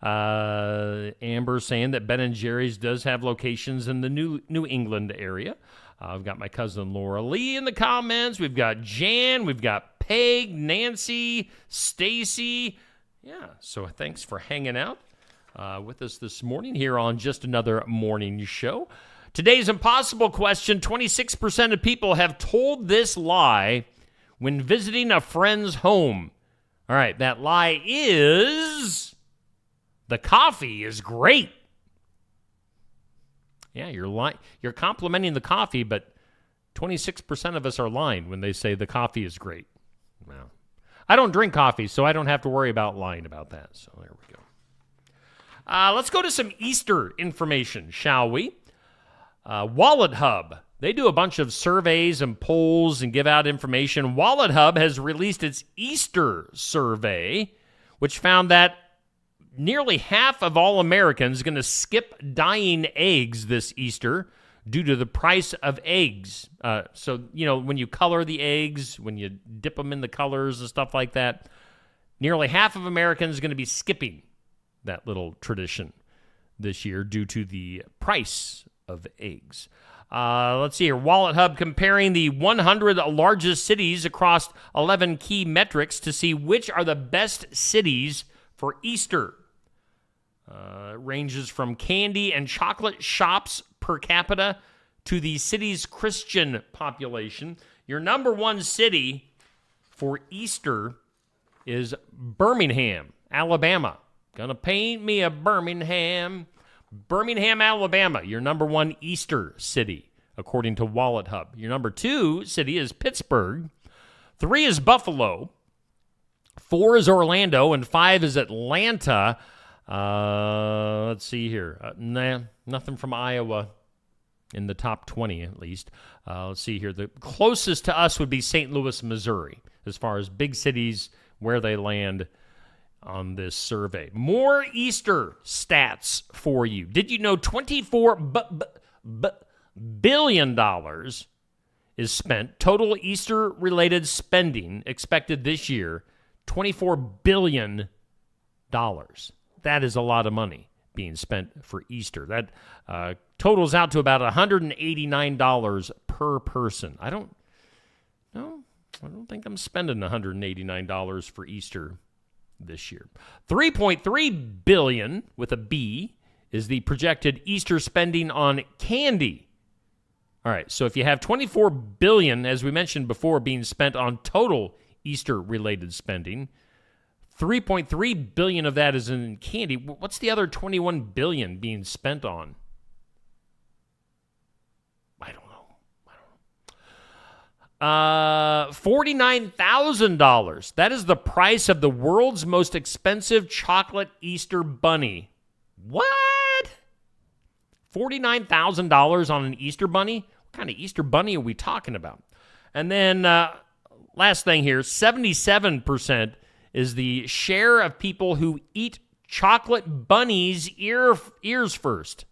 right. Amber saying that Ben & Jerry's does have locations in the New England area. I've got my cousin Laura Lee in the comments. We've got Jan. We've got Peg, Nancy, Stacy. Yeah, so thanks for hanging out with us this morning here on Just Another Morning Show. Today's impossible question, 26% of people have told this lie when visiting a friend's home. All right, that lie is the coffee is great. Yeah, you're complimenting the coffee, but 26% of us are lying when they say the coffee is great. Well, I don't drink coffee, so I don't have to worry about lying about that. So there we go. Let's go to some Easter information, shall we? Wallet Hub. They do a bunch of surveys and polls and give out information. Wallet Hub has released its Easter survey, which found that nearly half of all Americans are going to skip dyeing eggs this Easter due to the price of eggs. So, when you color the eggs, when you dip them in the colors and stuff like that, nearly half of Americans are going to be skipping that little tradition this year due to the price of eggs. Let's see here. Wallet Hub comparing the 100 largest cities across 11 key metrics to see which are the best cities for Easter. It ranges from candy and chocolate shops per capita to the city's Christian population. Your number one city for Easter is Birmingham, Alabama. Gonna paint me a Birmingham. Birmingham, Alabama, your number one Easter city, according to Wallet Hub. Your number two city is Pittsburgh. 3 is Buffalo. 4 is Orlando. And 5 is Atlanta. Let's see here. Nothing from Iowa in the top 20, at least. Let's see here. The closest to us would be St. Louis, Missouri, as far as big cities, where they land on this survey. More Easter stats for you. Did you know $24 billion is spent, total Easter-related spending expected this year, $24 billion. That is a lot of money being spent for Easter. That totals out to about $189 per person. I don't think I'm spending $189 for Easter this year. $3.3 billion with a B is the projected Easter spending on candy. All right, so if you have $24 billion, as we mentioned before, being spent on total Easter-related spending, $3.3 billion of that is in candy. What's the other $21 billion being spent on? I don't know. $49,000. That is the price of the world's most expensive chocolate Easter bunny. What? $49,000 on an Easter bunny? What kind of Easter bunny are we talking about? And then last thing here, 77% is the share of people who eat chocolate bunnies' ears first.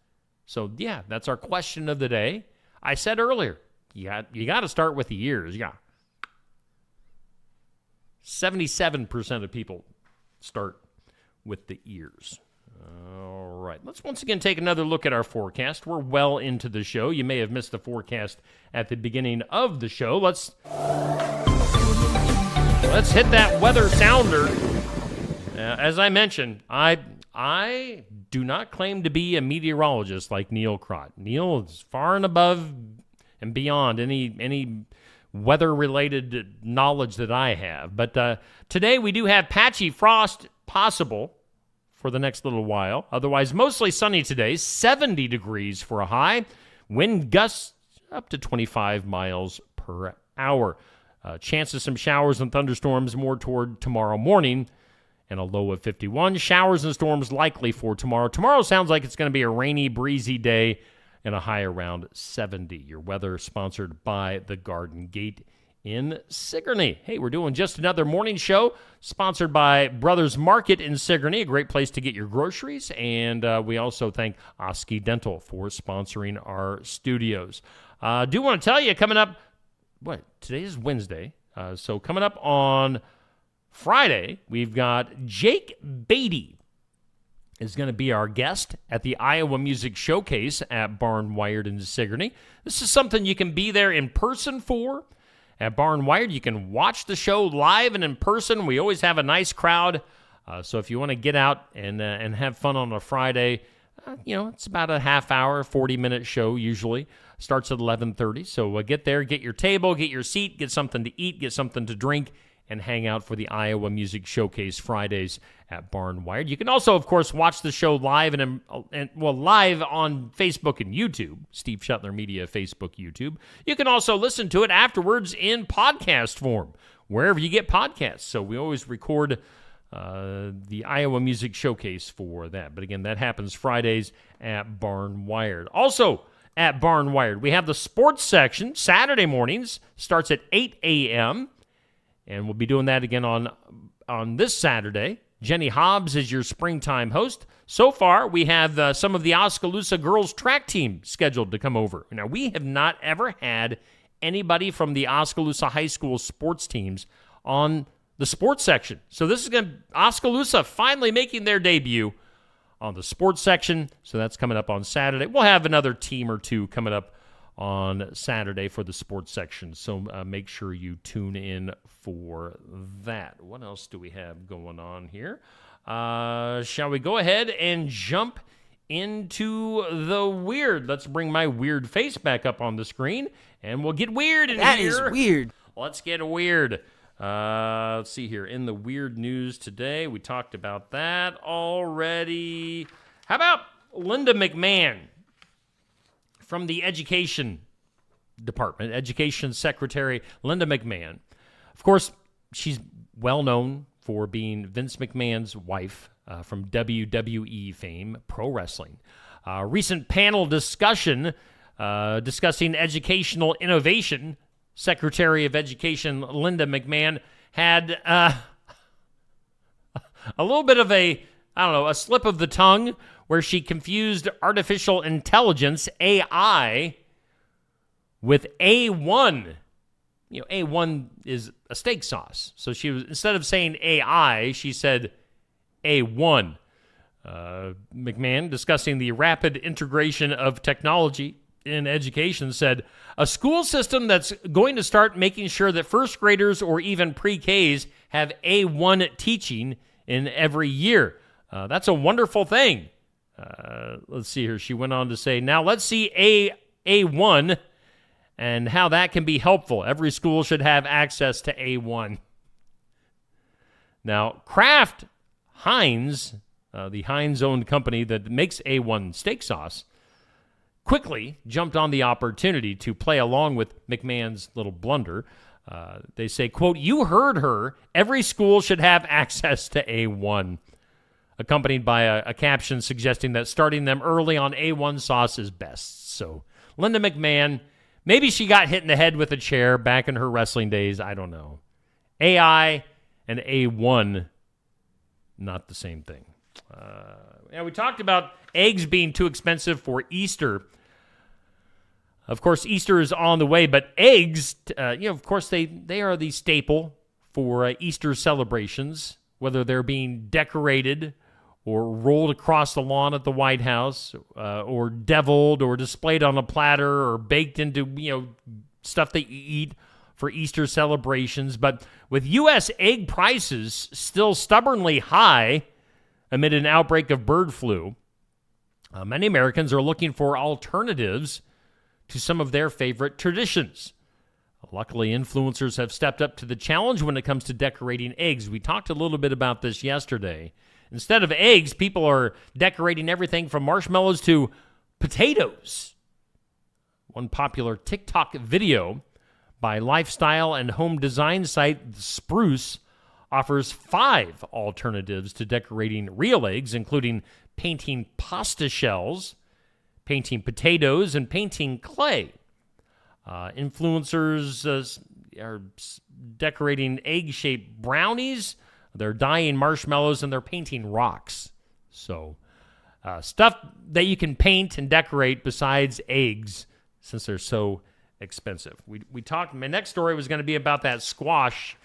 So, yeah, that's our question of the day. I said earlier, you got to start with the ears. Yeah. 77% of people start with the ears. All right. Let's once again take another look at our forecast. We're well into the show. You may have missed the forecast at the beginning of the show. Let's hit that weather sounder. As I mentioned, I I do not claim to be a meteorologist like Neil Crott. Neil is far and above and beyond any weather-related knowledge that I have. But today we do have patchy frost possible for the next little while. Otherwise, mostly sunny today, 70 degrees for a high. Wind gusts up to 25 miles per hour. Chance of some showers and thunderstorms more toward tomorrow morning, and a low of 51. Showers and storms likely for tomorrow. Tomorrow sounds like it's going to be a rainy, breezy day and a high around 70. Your weather sponsored by the Garden Gate in Sigourney. Hey, we're doing just another morning show sponsored by Brothers Market in Sigourney, a great place to get your groceries. And we also thank Osky Dental for sponsoring our studios. Do want to tell you, coming up, today is Wednesday. So coming up on Friday, we've got Jake Beatty is going to be our guest at the Iowa Music Showcase at Barn Wired in Sigourney. This is something you can be there in person for. At Barn Wired, you can watch the show live and in person. We always have a nice crowd. So if you want to get out and have fun on a Friday, it's about a half hour, 40-minute show usually. Starts at 11:30. So get there, get your table, get your seat, get something to eat, get something to drink, and hang out for the Iowa Music Showcase Fridays at Barn Wired. You can also, of course, watch the show live live on Facebook and YouTube, Steve Shuttler Media, Facebook, YouTube. You can also listen to it afterwards in podcast form, wherever you get podcasts. So we always record the Iowa Music Showcase for that. But again, that happens Fridays at Barn Wired. Also at Barn Wired, we have the sports section Saturday mornings, starts at 8 a.m., and we'll be doing that again on this Saturday. Jenny Hobbs is your springtime host. So far, we have some of the Oskaloosa girls track team scheduled to come over. Now, we have not ever had anybody from the Oskaloosa high school sports teams on the sports section. So this is going to Oskaloosa finally making their debut on the sports section. So that's coming up on Saturday. We'll have another team or two coming up on Saturday for the sports section. So make sure you tune in for that. What else do we have going on here? Shall we go ahead and jump into the weird? Let's bring my weird face back up on the screen, and we'll get weird in here. That is weird. Let's get weird. Let's see here. In the weird news today, we talked about that already. How about Linda McMahon from the Education Department, Education Secretary Linda McMahon? Of course, she's well known for being Vince McMahon's wife from WWE fame, pro wrestling. Recent panel discussion discussing educational innovation. Secretary of Education Linda McMahon had a little bit of a slip of the tongue where she confused artificial intelligence, AI, with A1. A1 is a steak sauce. So she was, instead of saying AI, she said A1. McMahon, discussing the rapid integration of technology in education, said, a school system that's going to start making sure that first graders or even pre-Ks have A1 teaching in every year. That's a wonderful thing. Let's see here. She went on to say, now let's see A1 and how that can be helpful. Every school should have access to A1. Now, Kraft Heinz, the Heinz-owned company that makes A1 steak sauce, quickly jumped on the opportunity to play along with McMahon's little blunder. They say, quote, you heard her. Every school should have access to A1. Accompanied by a caption suggesting that starting them early on A1 sauce is best. So, Linda McMahon, maybe she got hit in the head with a chair back in her wrestling days. I don't know. AI and A1, not the same ththing. We talked about eggs being too expensive for Easter. Of course, Easter is on the way, but eggs, of course, they are the staple for Easter celebrations, whether they're being decorated or rolled across the lawn at the White House, or deviled or displayed on a platter or baked into, stuff that you eat for Easter celebrations. But with U.S. egg prices still stubbornly high, amid an outbreak of bird flu. Many Americans are looking for alternatives to some of their favorite traditions. Luckily, influencers have stepped up to the challenge when it comes to decorating eggs. We talked a little bit about this yesterday. Instead of eggs, people are decorating everything from marshmallows to potatoes. One popular TikTok video by lifestyle and home design site Spruce offers 5 alternatives to decorating real eggs, including painting pasta shells, painting potatoes, and painting clay. Influencers are decorating egg-shaped brownies, they're dyeing marshmallows, and they're painting rocks. So, stuff that you can paint and decorate besides eggs, since they're so expensive. We talked. My next story was going to be about that squash,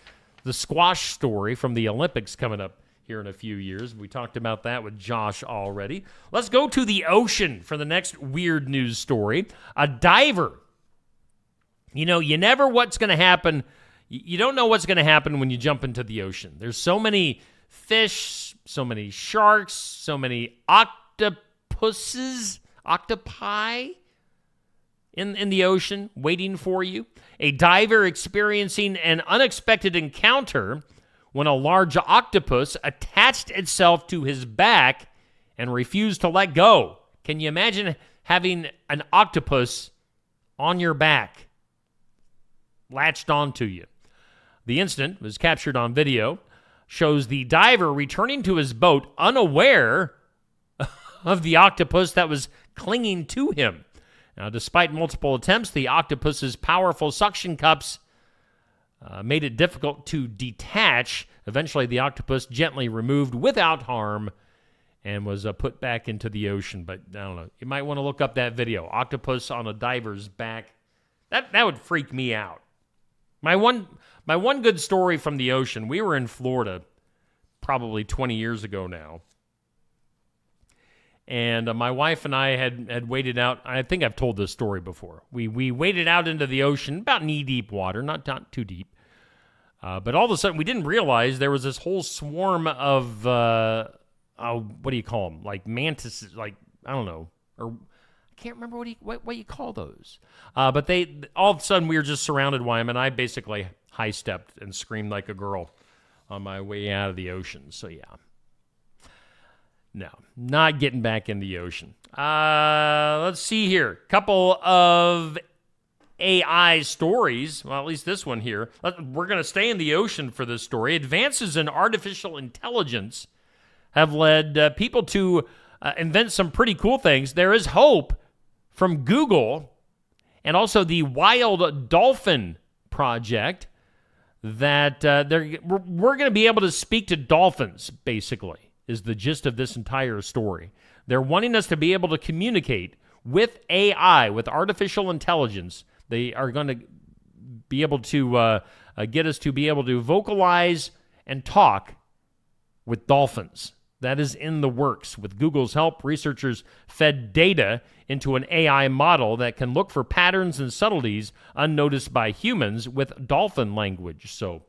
the squash story from the Olympics coming up here in a few years. We talked about that with Josh already. Let's go to the ocean for the next weird news story. A diver. You know, you never what's going to happen. You don't know what's going to happen when you jump into the ocean. There's so many fish, so many sharks, so many octopi in the ocean waiting for you. A diver experiencing an unexpected encounter when a large octopus attached itself to his back and refused to let go. Can you imagine having an octopus on your back, latched onto you? The incident was captured on video, shows the diver returning to his boat unaware of the octopus that was clinging to him. Now, despite multiple attempts, the octopus's powerful suction cups made it difficult to detach. Eventually, the octopus gently removed without harm and was put back into the ocean. But I don't know. You might want to look up that video. Octopus on a diver's back. That would freak me out. My one good story from the ocean, we were in Florida probably 20 years ago now. And my wife and I had waded out. I think I've told this story before. We waded out into the ocean, about knee-deep water, not too deep. But all of a sudden, we didn't realize there was this whole swarm of, what do you call them? Like mantises, like, I don't know. Or I can't remember what you call those. But they all of a sudden, we were just surrounded by them, and I basically high-stepped and screamed like a girl on my way out of the ocean. So, yeah. No, not getting back in the ocean. Let's see here. Couple of AI stories. Well, at least this one here. We're going to stay in the ocean for this story. Advances in artificial intelligence have led people to invent some pretty cool things. There is hope from Google and also the Wild Dolphin Project that we're going to be able to speak to dolphins, basically, is the gist of this entire story. They're wanting us to be able to communicate with AI, with artificial intelligence. They are going to be able to get us to be able to vocalize and talk with dolphins. That is in the works. With Google's help, researchers fed data into an AI model that can look for patterns and subtleties unnoticed by humans with dolphin language. So,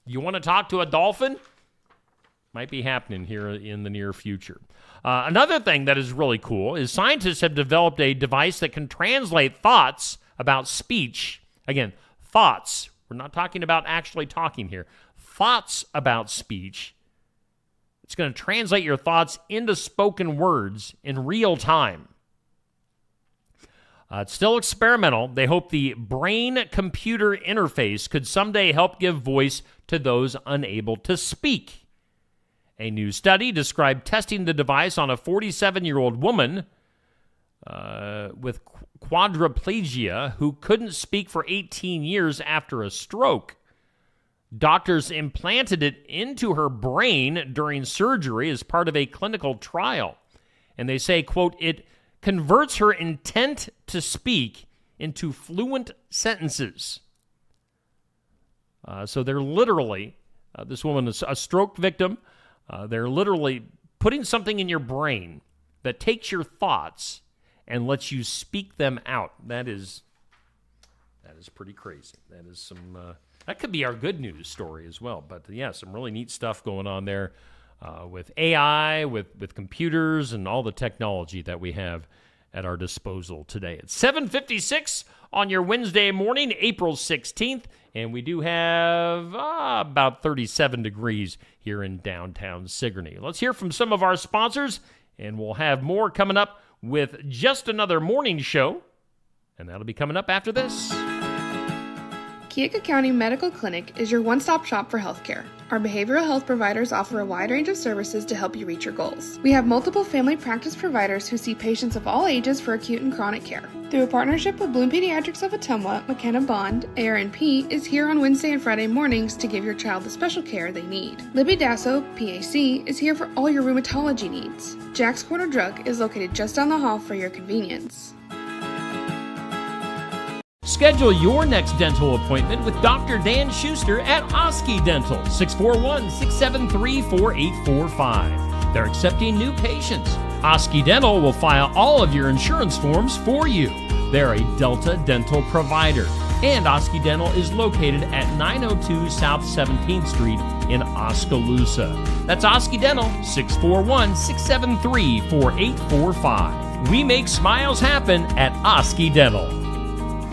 you want to talk to a dolphin? Might be happening here in the near future. Another thing that is really cool is scientists have developed a device that can translate thoughts about speech. Again, thoughts. We're not talking about actually talking here. Thoughts about speech. It's going to translate your thoughts into spoken words in real time. It's still experimental. They hope the brain-computer interface could someday help give voice to those unable to speak. A new study described testing the device on a 47-year-old woman with quadriplegia who couldn't speak for 18 years after a stroke. Doctors implanted it into her brain during surgery as part of a clinical trial. And they say, quote, it converts her intent to speak into fluent sentences. So they're literally, this woman is a stroke victim. They're literally putting something in your brain that takes your thoughts and lets you speak them out. That is pretty crazy. That is some. That could be our good news story as well. But yeah, some really neat stuff going on there with AI, with computers, and all the technology that we have at our disposal today. It's 7:56 on your Wednesday morning, April 16th, and we do have about 37 degrees here in downtown Sigourney. Let's hear from some of our sponsors, and we'll have more coming up with Just Another Morning Show, and that'll be coming up after this. Keokuk County Medical Clinic is your one-stop shop for healthcare. Our behavioral health providers offer a wide range of services to help you reach your goals. We have multiple family practice providers who see patients of all ages for acute and chronic care. Through a partnership with Bloom Pediatrics of Ottumwa, McKenna Bond, ARNP is here on Wednesday and Friday mornings to give your child the special care they need. Libby Dasso, PAC, is here for all your rheumatology needs. Jack's Corner Drug is located just down the hall for your convenience. Schedule your next dental appointment with Dr. Dan Schuster at Osky Dental, 641-673-4845. They're accepting new patients. Osky Dental will file all of your insurance forms for you. They're a Delta dental provider. And Osky Dental is located at 902 South 17th Street in Oskaloosa. That's Osky Dental, 641-673-4845. We make smiles happen at Osky Dental.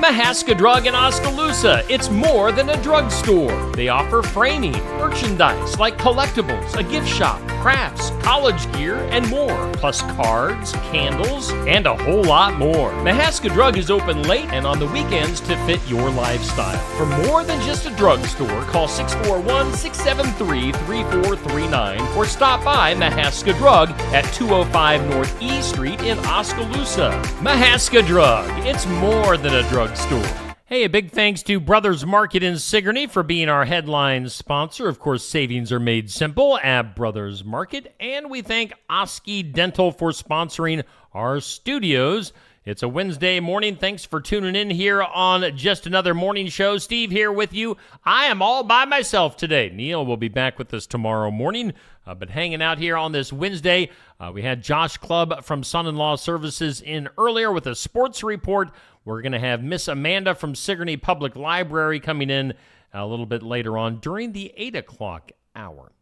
Mahaska Drug in Oskaloosa. It's more than a drugstore. They offer framing, merchandise like collectibles, a gift shop, crafts, college gear, and more, plus cards, candles, and a whole lot more. Mahaska Drug is open late and on the weekends to fit your lifestyle. For more than just a drugstore, call 641-673-3439 or stop by Mahaska Drug at 205 North E Street in Oskaloosa. Mahaska Drug. It's more than a drugstore. Hey, a big thanks to Brothers Market in Sigourney for being our headline sponsor. Of course, savings are made simple at Brothers Market. And we thank Osky Dental for sponsoring our studios. It's a Wednesday morning. Thanks for tuning in here on Just Another Morning Show. Steve here with you. I am all by myself today. Neil will be back with us tomorrow morning. But hanging out here on this Wednesday, we had Josh Clubb from Son-in-Law Services in earlier with a sports report. We're going to have Miss Amanda from Sigourney Public Library coming in a little bit later on during the 8 o'clock hour.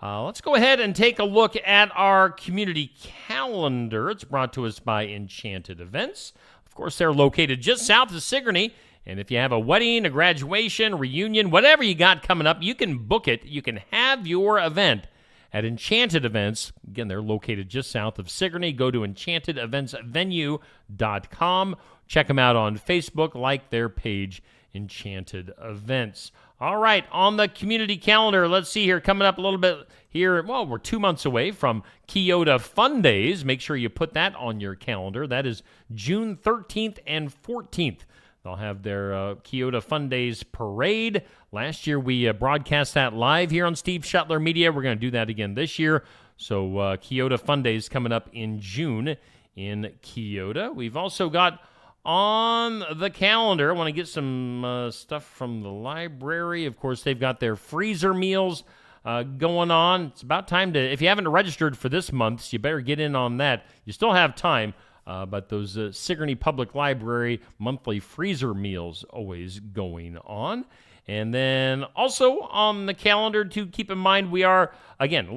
Let's go ahead and take a look at our community calendar. It's brought to us by Enchanted Events. Of course, they're located just south of Sigourney. And if you have a wedding, a graduation, reunion, whatever you got coming up, you can book it. You can have your event at Enchanted Events. Again, they're located just south of Sigourney. Go to enchantedeventsvenue.com. Check them out on Facebook. Like their page, Enchanted Events. All right, on the community calendar, let's see here, coming up a little bit here. Well, we're 2 months away from Keota Fun Days. Make sure you put that on your calendar. That is June 13th and 14th. They'll have their Keota Fun Days parade. Last year, we broadcast that live here on Steve Shuttler Media. We're going to do that again this year. So Keota Fun Days coming up in June in Keota. We've also got on the calendar, I want to get some stuff from the library. Of course, they've got their freezer meals going on. It's about time to, if you haven't registered for this month, you better get in on that. You still have time. But those Sigourney Public Library monthly freezer meals always going on. And then also on the calendar to keep in mind, we are, again,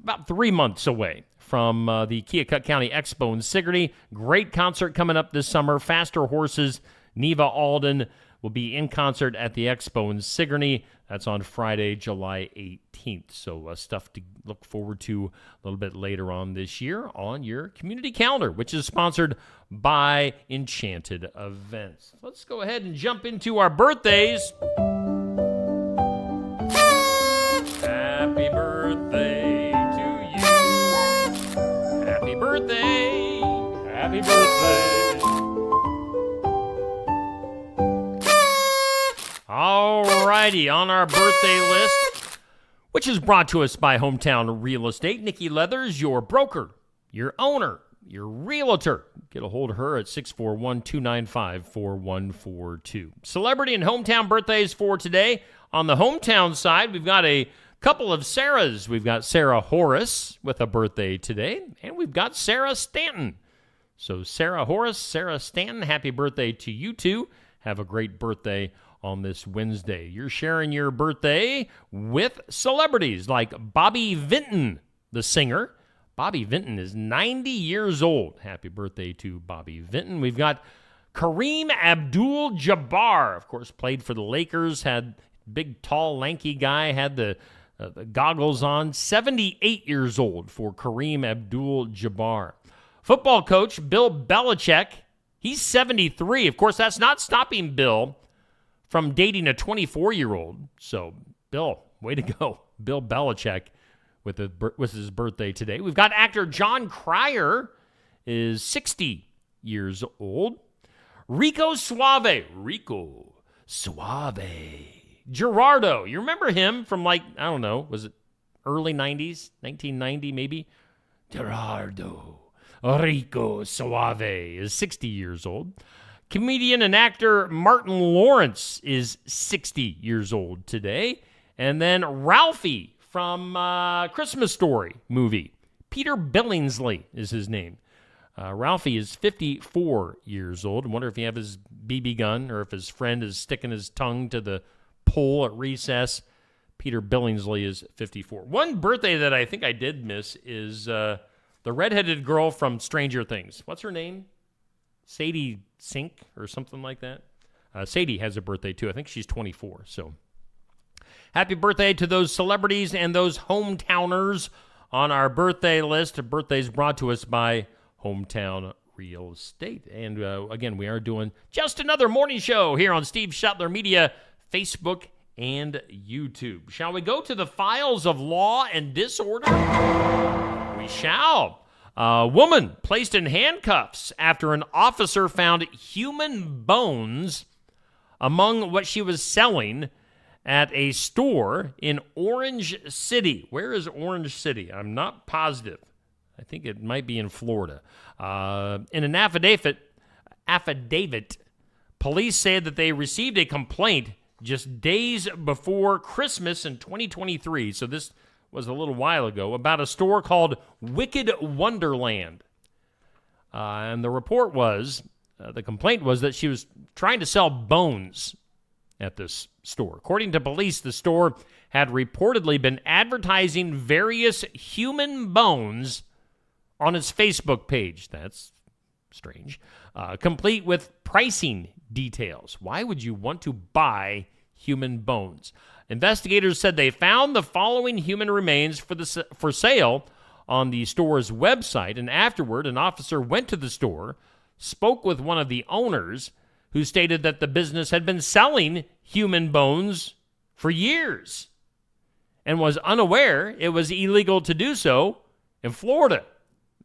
about 3 months away from the Keokuk County Expo in Sigourney. Great concert coming up this summer. Faster Horses, Neva Alden will be in concert at the Expo in Sigourney. That's on Friday, July 18th. So stuff to look forward to a little bit later on this year on your community calendar, which is sponsored by Enchanted Events. Let's go ahead and jump into our birthdays. Happy birthday to you. Happy birthday. Happy birthday. All righty, on our birthday list, which is brought to us by Hometown Real Estate, Nikki Leathers, your broker, your owner, your realtor. Get a hold of her at 641-295-4142. Celebrity and hometown birthdays for today. On the hometown side, we've got a couple of Sarahs. We've got Sarah Horace with a birthday today, and we've got Sarah Stanton. So Sarah Horace, Sarah Stanton, happy birthday to you two. Have a great birthday on this Wednesday. You're sharing your birthday with celebrities like Bobby Vinton. the singer. Bobby Vinton is 90 years old. Happy birthday to Bobby Vinton. We've got Kareem Abdul-Jabbar, of course, played for the Lakers, had big, tall, lanky guy, had the goggles on. 78 years old for Kareem Abdul-Jabbar. Football coach Bill Belichick, he's 73. Of course, that's not stopping Bill from dating a 24-year-old. So, Bill, way to go. Bill Belichick with his birthday today. We've got actor John Cryer is 60 years old. Rico Suave. Gerardo. You remember him from was it early 90s? 1990 maybe? Gerardo. Rico Suave is 60 years old. Comedian and actor Martin Lawrence is 60 years old today. And then Ralphie from Christmas Story movie. Peter Billingsley is his name. Ralphie is 54 years old. I wonder if he has his BB gun or if his friend is sticking his tongue to the pole at recess. Peter Billingsley is 54. One birthday that I think I did miss is the redheaded girl from Stranger Things. What's her name? Sadie Sink or something like that. Sadie has a birthday too. I think she's 24. So happy birthday to those celebrities and those hometowners on our birthday list. Birthdays brought to us by Hometown Real Estate. And again, we are doing just another morning show here on Steve Shuttler Media, Facebook, and YouTube. Shall we go to the files of law and disorder? We shall. A woman placed in handcuffs after an officer found human bones among what she was selling at a store in Orange City. Where is Orange City? I'm not positive. I think it might be in Florida. In an affidavit, police said that they received a complaint just days before Christmas in 2023. So this was a little while ago, about a store called Wicked Wonderland. And the report was, the complaint was that she was trying to sell bones at this store. According to police, the store had reportedly been advertising various human bones on its Facebook page. That's strange. Complete with pricing details. Why would you want to buy human bones? Investigators said they found the following human remains for sale on the store's website, and afterward, an officer went to the store, spoke with one of the owners, who stated that the business had been selling human bones for years and was unaware it was illegal to do so in Florida.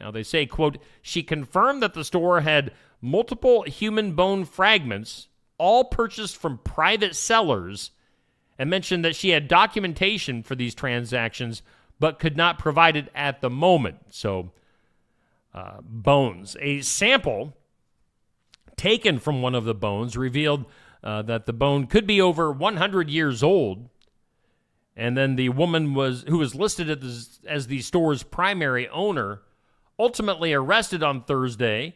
Now, they say, quote, she confirmed that the store had multiple human bone fragments, all purchased from private sellers, and mentioned that she had documentation for these transactions but could not provide it at the moment. So, bones. A sample taken from one of the bones revealed that the bone could be over 100 years old. And then the woman who was listed as the store's primary owner, ultimately arrested on Thursday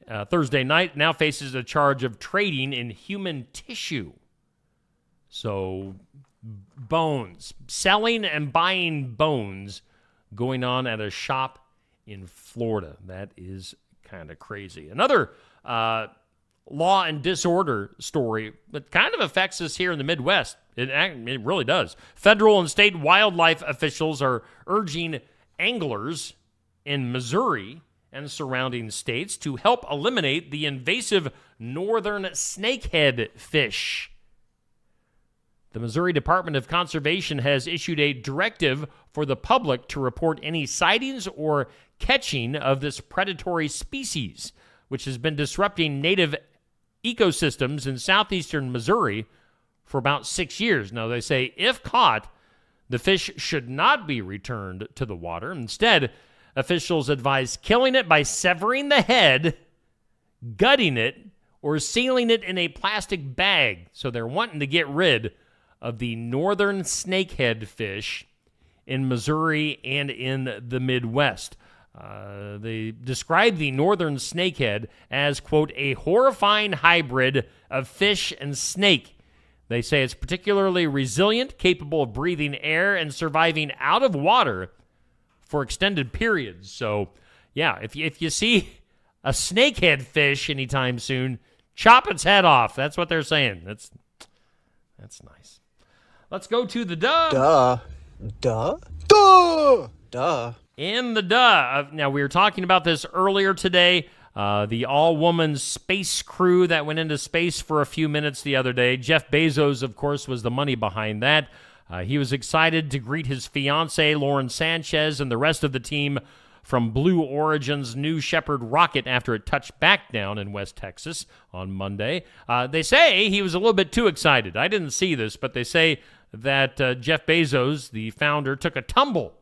night, now faces a charge of trading in human tissue. So, bones. Selling and buying bones going on at a shop in Florida. That is kind of crazy. Another law and disorder story that kind of affects us here in the Midwest. It really does. Federal and state wildlife officials are urging anglers in Missouri and surrounding states to help eliminate the invasive northern snakehead fish. The Missouri Department of Conservation has issued a directive for the public to report any sightings or catching of this predatory species, which has been disrupting native ecosystems in southeastern Missouri for about 6 years. Now, they say if caught, the fish should not be returned to the water. Instead, officials advise killing it by severing the head, gutting it, or sealing it in a plastic bag. So they're wanting to get rid of the northern snakehead fish in Missouri and in the Midwest. They describe the northern snakehead as, quote, a horrifying hybrid of fish and snake. They say it's particularly resilient, capable of breathing air and surviving out of water for extended periods. So, yeah, if you see a snakehead fish anytime soon, chop its head off. That's what they're saying. That's nice. Let's go to the duh. Duh. In the duh. Now, we were talking about this earlier today. The all-woman space crew that went into space for a few minutes the other day. Jeff Bezos, of course, was the money behind that. He was excited to greet his fiancée, Lauren Sanchez, and the rest of the team from Blue Origin's New Shepard rocket after it touched back down in West Texas on Monday. They say he was a little bit too excited. I didn't see this, but they say that Jeff Bezos, the founder, took a tumble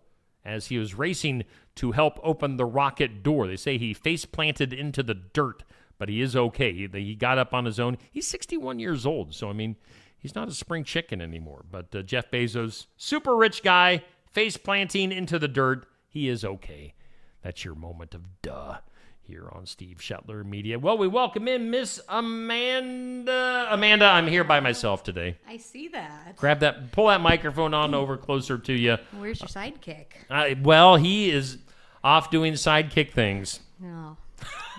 as he was racing to help open the rocket door. They say he face-planted into the dirt, but he is okay. He got up on his own. He's 61 years old, so, I mean, he's not a spring chicken anymore. But Jeff Bezos, super rich guy, face-planting into the dirt. He is okay. That's your moment of duh here on Steve Shetler Media. Well, we welcome in Miss Amanda. Amanda, I'm here by myself today. I see that. Pull that microphone on over closer to you. Where's your sidekick? Well, he is off doing sidekick things. No,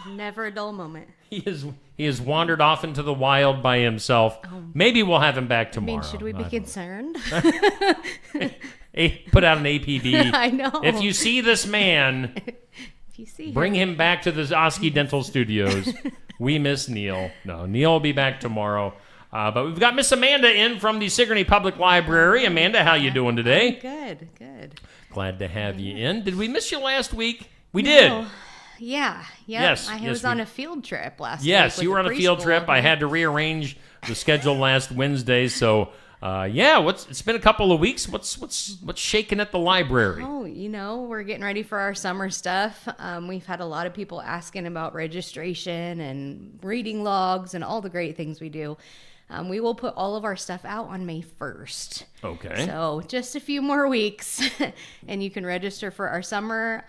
never a dull moment. He has wandered off into the wild by himself. Maybe we'll have him back tomorrow. I mean, should we be concerned? Put out an APB. I know. If you see this man, bring him back to the Osky Dental Studios. We miss Neil. No, Neil will be back tomorrow. But we've got Miss Amanda in from the Sigourney Public Library. Amanda, how you doing today? Good. Glad to have you in. Did we miss you last week? We did. Yeah. Yes. I was on a field trip last week. Yes, you were on a field trip. I had to rearrange the schedule last Wednesday, so it's been a couple of weeks. What's shaking at the library? Oh, we're getting ready for our summer stuff. We've had a lot of people asking about registration and reading logs and all the great things we do. We will put all of our stuff out on May 1st. Okay. So just a few more weeks, and you can register for our summer.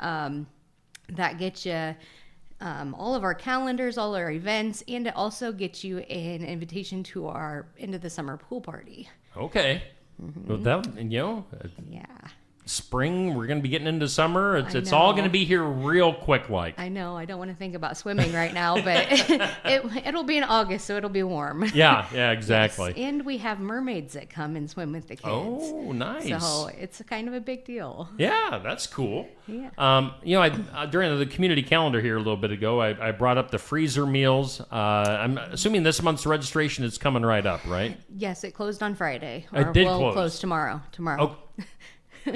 That gets you all of our calendars, all our events, and it also gets you an invitation to our end of the summer pool party. Okay. Well, yeah. Spring, we're going to be getting into summer. It's all going to be here real quick like. I know. I don't want to think about swimming right now, but it'll be in August, so it'll be warm. Yeah, exactly. Yes. And we have mermaids that come and swim with the kids. Oh, nice. So it's kind of a big deal. Yeah, that's cool. Yeah. I during the community calendar here a little bit ago, I brought up the freezer meals. I'm assuming this month's registration is coming right up, right? Yes, it closed on Friday. It did we'll close. Close tomorrow. Oh.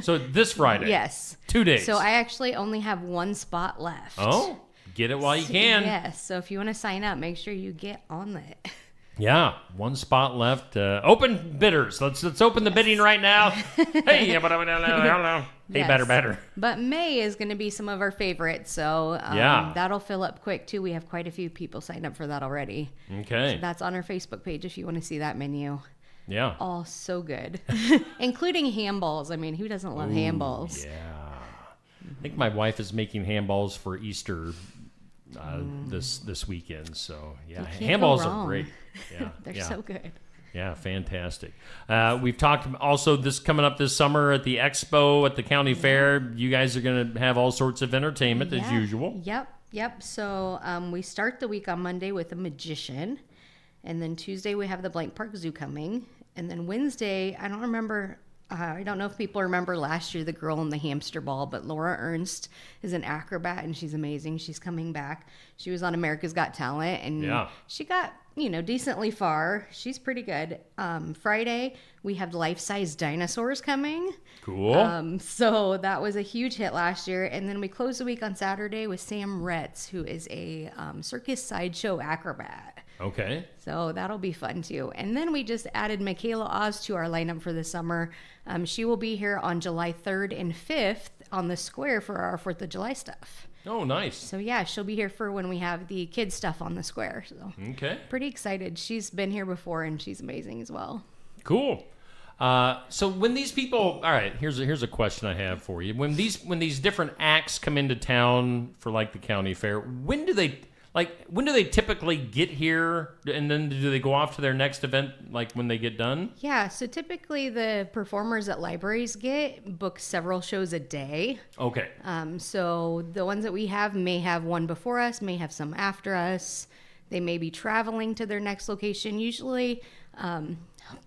So this Friday? Yes. 2 days. So I actually only have one spot left. Oh, get it while you can. Yes. So if you want to sign up, make sure you get on it. Yeah, one spot left. Open bidders. Let's open the bidding right now. Hey, better. But May is going to be some of our favorites, so that'll fill up quick too. We have quite a few people signed up for that already. Okay. So that's on our Facebook page if you want to see that menu. Yeah. All so good. Including ham balls. I mean, who doesn't love ham balls? Yeah. I think my wife is making ham balls for Easter this weekend. So, yeah, ham balls are great. Yeah. They're so good. Yeah, fantastic. We've talked also this coming up this summer at the Expo at the county fair. You guys are going to have all sorts of entertainment as usual. Yep. So we start the week on Monday with a magician. And then Tuesday we have the Blank Park Zoo coming. And then Wednesday, I don't know if people remember last year, the girl in the hamster ball, but Laura Ernst is an acrobat and she's amazing. She's coming back. She was on America's Got Talent and she got, decently far. She's pretty good. Friday, we have life-size dinosaurs coming. Cool. So that was a huge hit last year. And then we close the week on Saturday with Sam Retz, who is a circus sideshow acrobat. Okay. So that'll be fun too. And then we just added Michaela Oz to our lineup for the summer. She will be here on July 3rd and 5th on the square for our 4th of July stuff. Oh, nice. So yeah, she'll be here for when we have the kids stuff on the square. So okay. Pretty excited. She's been here before and she's amazing as well. Cool. So when these people, all right, here's a question I have for you. When these different acts come into town for like the county fair, when do they Like, when do they typically get here, and then do they go off to their next event, like when they get done? Yeah, so typically the performers at libraries book several shows a day. Okay. So the ones that we have may have one before us, may have some after us. They may be traveling to their next location. Usually,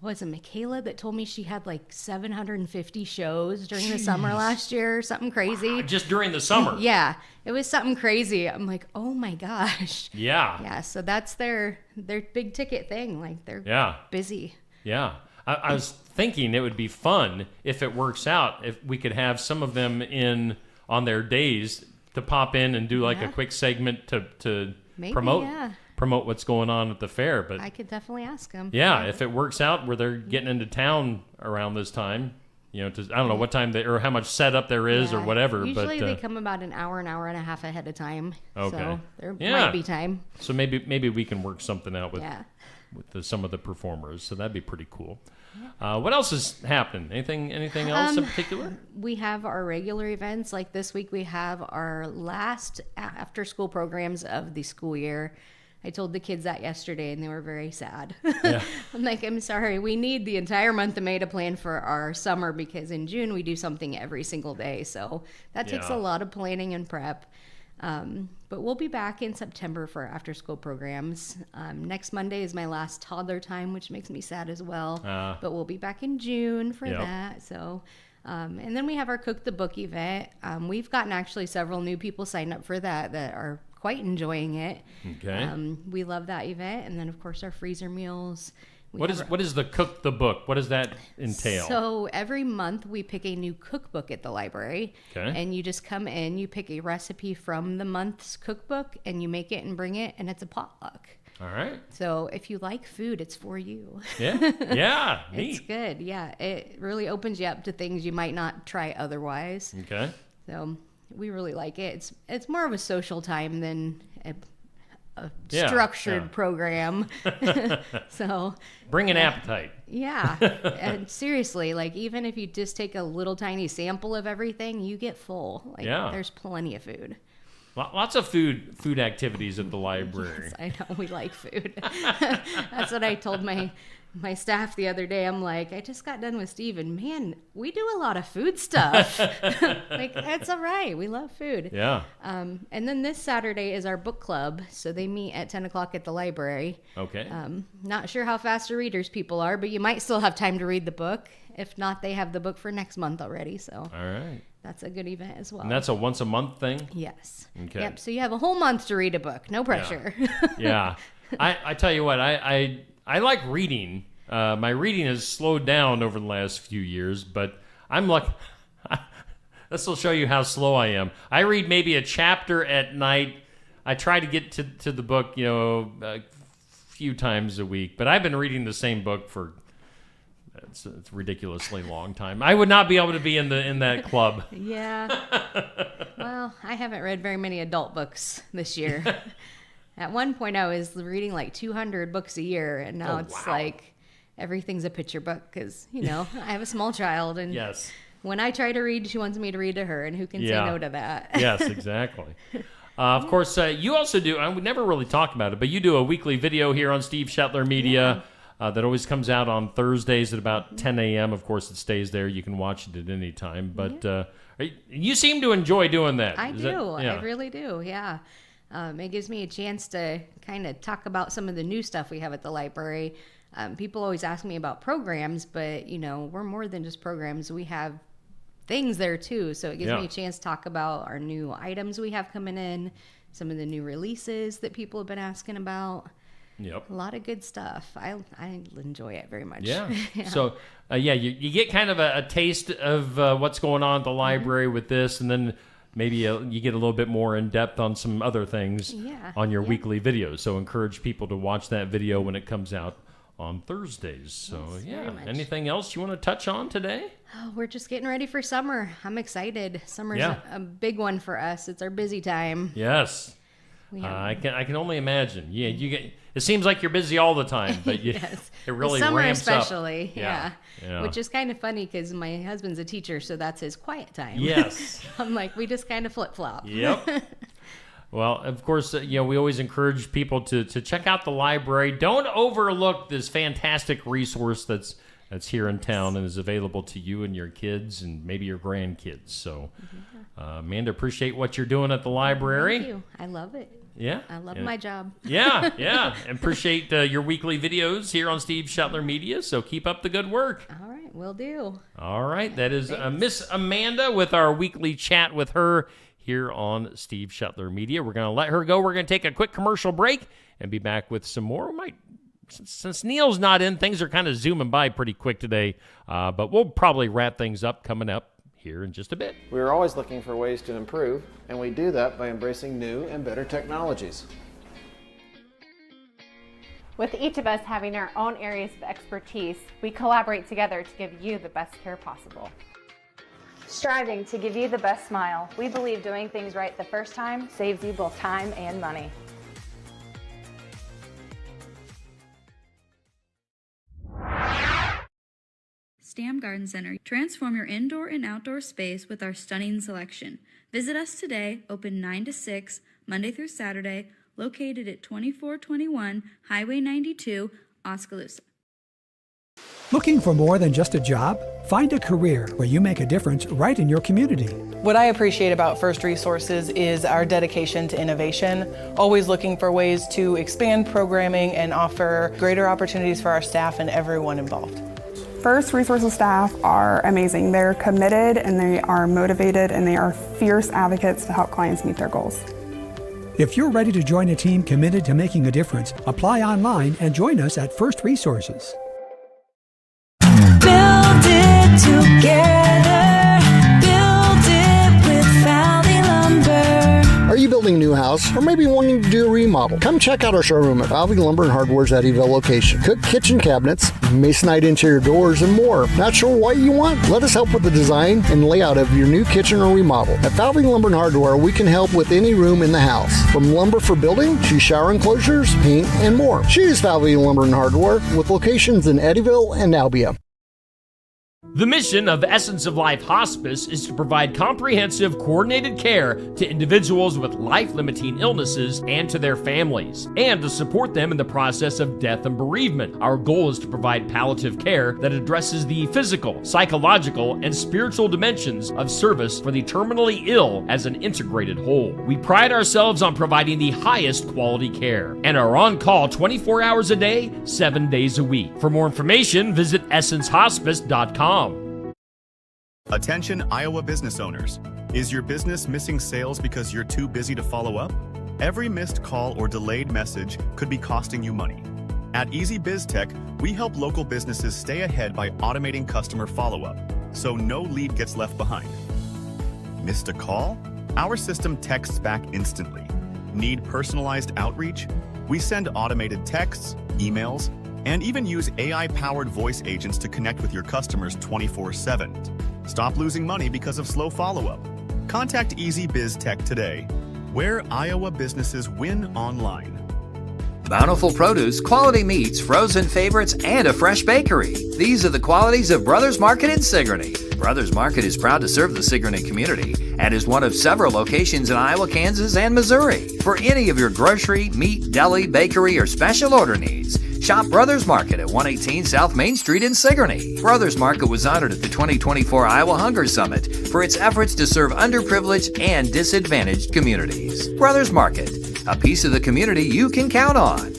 was it Michaela that told me she had like 750 shows during the summer last year? Something crazy. Just during the summer? Yeah, it was something crazy. I'm like, oh my gosh. Yeah. Yeah, so that's their big ticket thing. Like, they're busy. Yeah. I was thinking it would be fun if it works out, if we could have some of them in on their days to pop in and do like a quick segment to Maybe, promote what's going on at the fair. But I could definitely ask them. Yeah, if it works out where they're getting into town around this time, I don't know what time or how much setup there is or whatever. Usually but they come about an hour and a half ahead of time. Okay. So there might be time. So maybe we can work something out with some of the performers. So that'd be pretty cool. What else is happening? Anything else in particular? We have our regular events. Like this week, we have our last after-school programs of the school year. I told the kids that yesterday, and they were very sad. Yeah. I'm like, I'm sorry. We need the entire month of May to plan for our summer, because in June we do something every single day. So that takes a lot of planning and prep. But we'll be back in September for after-school programs. Next Monday is my last toddler time, which makes me sad as well. But we'll be back in June for that. So, and then we have our Cook the Book event. We've gotten actually several new people signed up for that are quite enjoying it. Okay. We love that event. And then, of course, our freezer meals. What is the Cook the Book? What does that entail? So every month we pick a new cookbook at the library. Okay. And you just come in, you pick a recipe from the month's cookbook, and you make it and bring it, and it's a potluck. All right. So if you like food, it's for you. Yeah. Yeah. Neat. It's good. Yeah. It really opens you up to things you might not try otherwise. Okay. So we really like it. It's more of a social time than a structured program. So bring an appetite. Yeah. And seriously, like, even if you just take a little tiny sample of everything, you get full. Like, there's plenty of food. Lots of food activities at the library. Yes, I know, we like food. That's what I told my staff the other day. I'm like, I just got done with Steve, and man, we do a lot of food stuff. Like, that's all right. We love food. Yeah. And then this Saturday is our book club. So they meet at 10 o'clock at the library. Okay. Not sure how fast the readers people are, but you might still have time to read the book. If not, they have the book for next month already. So all right. That's a good event as well. And that's a once a month thing? Yes. Okay. Yep. So you have a whole month to read a book. No pressure. Yeah. I tell you what, I like reading. My reading has slowed down over the last few years, but I'm like, this will show you how slow I am. I read maybe a chapter at night. I try to get to the book, a few times a week, but I've been reading the same book for it's a ridiculously long time. I would not be able to be in that club. Yeah. Well, I haven't read very many adult books this year. At one point, I was reading like 200 books a year, and now it's like everything's a picture book because, I have a small child, and yes. When I try to read, she wants me to read to her, and who can say no to that? Yes, exactly. Of course, you also do, I would never really talk about it, but you do a weekly video here on Steve Shetler Media. That always comes out on Thursdays at about 10 a.m. Of course, it stays there. You can watch it at any time. But you seem to enjoy doing that. I do. I really do, yeah. It gives me a chance to kind of talk about some of the new stuff we have at the library. People always ask me about programs, but, we're more than just programs. We have things there, too. So it gives me a chance to talk about our new items we have coming in, some of the new releases that people have been asking about. Yep. A lot of good stuff. I enjoy it very much. Yeah. So, you get kind of a taste of what's going on at the library with this, and then maybe you get a little bit more in depth on some other things on your weekly videos. So encourage people to watch that video when it comes out on Thursdays. So, anything else you want to touch on today? Oh, we're just getting ready for summer. I'm excited. Summer's a big one for us. It's our busy time. Yes. I can only imagine. Yeah, it seems like you're busy all the time, but it really summer ramps up. especially, yeah. Which is kind of funny because my husband's a teacher, so that's his quiet time. Yes. I'm like, we just kind of flip-flop. Yep. Well, of course, we always encourage people to check out the library. Don't overlook this fantastic resource that's here in town and is available to you and your kids and maybe your grandkids. So, Amanda, appreciate what you're doing at the library. Thank you. I love it. Yeah. I love my job. Yeah. And appreciate your weekly videos here on Steve Shuttler Media. So keep up the good work. All right, will do. All right. That is Miss Amanda with our weekly chat with her here on Steve Shuttler Media. We're going to let her go. We're going to take a quick commercial break and be back with some more. We might, since Neil's not in, things are kind of zooming by pretty quick today, but we'll probably wrap things up coming up here in just a bit. We're always looking for ways to improve, and we do that by embracing new and better technologies. With each of us having our own areas of expertise, we collaborate together to give you the best care possible. Striving to give you the best smile, we believe doing things right the first time saves you both time and money. Stam Garden Center. Transform your indoor and outdoor space with our stunning selection. Visit us today, open 9 to 6, Monday through Saturday, located at 2421 Highway 92, Oskaloosa. Looking for more than just a job? Find a career where you make a difference right in your community. What I appreciate about First Resources is our dedication to innovation, always looking for ways to expand programming and offer greater opportunities for our staff and everyone involved. First Resources staff are amazing. They're committed and they are motivated and they are fierce advocates to help clients meet their goals. If you're ready to join a team committed to making a difference, apply online and join us at First Resources. Build it together. Build it with Valley Lumber. Are you building a new house or maybe wanting to do a remodel? Come check out our showroom at Valley Lumber and Hardware's Eddyville location. Cook kitchen cabinets, masonite interior doors, and more. Not sure what you want? Let us help with the design and layout of your new kitchen or remodel. At Valley Lumber and Hardware, we can help with any room in the house. From lumber for building to shower enclosures, paint, and more. Choose Valley Lumber and Hardware with locations in Eddyville and Albia. The mission of Essence of Life Hospice is to provide comprehensive, coordinated care to individuals with life-limiting illnesses and to their families, and to support them in the process of death and bereavement. Our goal is to provide palliative care that addresses the physical, psychological, and spiritual dimensions of service for the terminally ill as an integrated whole. We pride ourselves on providing the highest quality care and are on call 24 hours a day, 7 days a week. For more information, visit essencehospice.com. Attention Iowa business owners. Is your business missing sales because you're too busy to follow up? Every missed call or delayed message could be costing you money. At Easy Biz Tech, we help local businesses stay ahead by automating customer follow-up, so no lead gets left behind. Missed a call? Our system texts back instantly. Need personalized outreach? We send automated texts, emails, and even use AI-powered voice agents to connect with your customers 24/7. Stop losing money because of slow follow-up. Contact Easy Biz Tech today, where Iowa businesses win online. Bountiful produce, quality meats, frozen favorites, and a fresh bakery. These are the qualities of Brothers Market in Sigourney. Brothers Market is proud to serve the Sigourney community and is one of several locations in Iowa, Kansas, and Missouri. For any of your grocery, meat, deli, bakery, or special order needs, shop Brothers Market at 118 South Main Street in Sigourney. Brothers Market was honored at the 2024 Iowa Hunger Summit for its efforts to serve underprivileged and disadvantaged communities. Brothers Market, a piece of the community you can count on.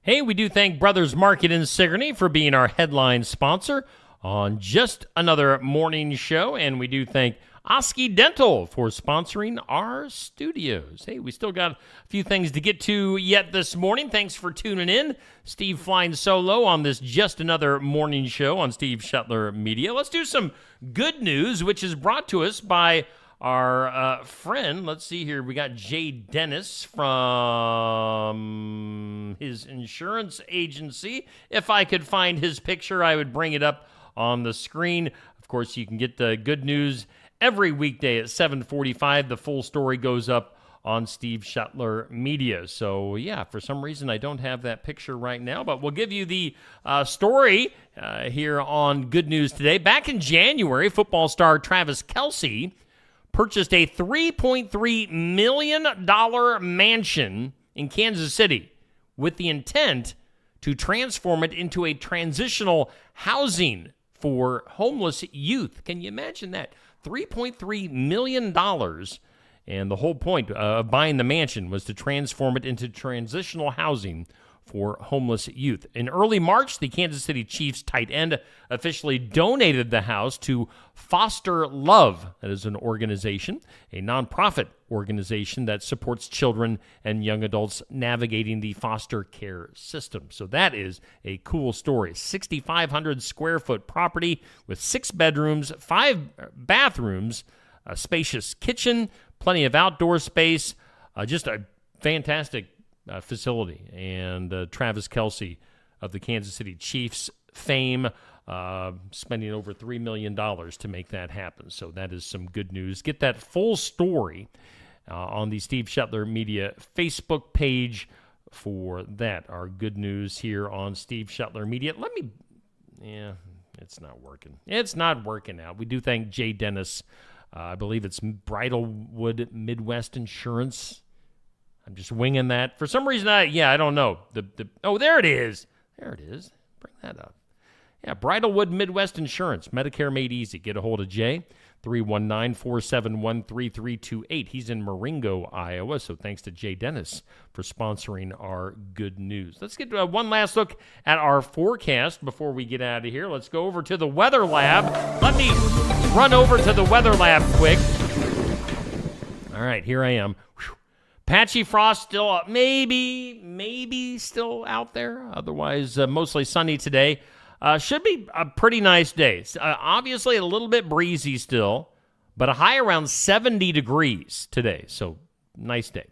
Hey, we do thank Brothers Market in Sigourney for being our headline sponsor on just another morning show, and we do thank Osky Dental for sponsoring our studios. Hey, we still got a few things to get to yet this morning. Thanks for tuning in. Steve flying solo on this just another morning show on Steve Shuttler Media. Let's do some good news, which is brought to us by our friend. Let's see here. We got Jay Dennis from his insurance agency. If I could find his picture, I would bring it up on the screen. Of course, you can get the good news every weekday at 7:45. The full story goes up on Steve Shuttler Media. So, yeah, for some reason, I don't have that picture right now, but we'll give you the story here on Good News Today. Back in January, football star Travis Kelce purchased a $3.3 million mansion in Kansas City with the intent to transform it into a transitional housing for homeless youth. Can you imagine that? $3.3 million. And the whole point of buying the mansion was to transform it into transitional housing for homeless youth. In early March, the Kansas City Chiefs tight end officially donated the house to Foster Love. That is an organization, a nonprofit organization that supports children and young adults navigating the foster care system. So that is a cool story. 6,500 square foot property with 6 bedrooms, 5 bathrooms, a spacious kitchen, plenty of outdoor space, just a fantastic facility. And Travis Kelce of the Kansas City Chiefs fame, spending over $3 million to make that happen. So that is some good news. Get that full story on the Steve Shetler Media Facebook page for that. Our good news here on Steve Shetler Media. It's not working. It's not working out. We do thank Jay Dennis. I believe it's Bridalwood Midwest Insurance. I'm just winging that. For some reason, I don't know. There it is. There it is. Bring that up. Yeah, Bridalwood Midwest Insurance. Medicare made easy. Get a hold of Jay. 319-471-3328. He's in Marengo, Iowa. So thanks to Jay Dennis for sponsoring our good news. Let's get one last look at our forecast before we get out of here. Let's go over to the Weather Lab. Let me run over to the Weather Lab quick. All right, here I am. Whew. Patchy frost still up, maybe still out there. Otherwise, mostly sunny today. Should be a pretty nice day. Obviously, a little bit breezy still, but a high around 70 degrees today. So, nice day.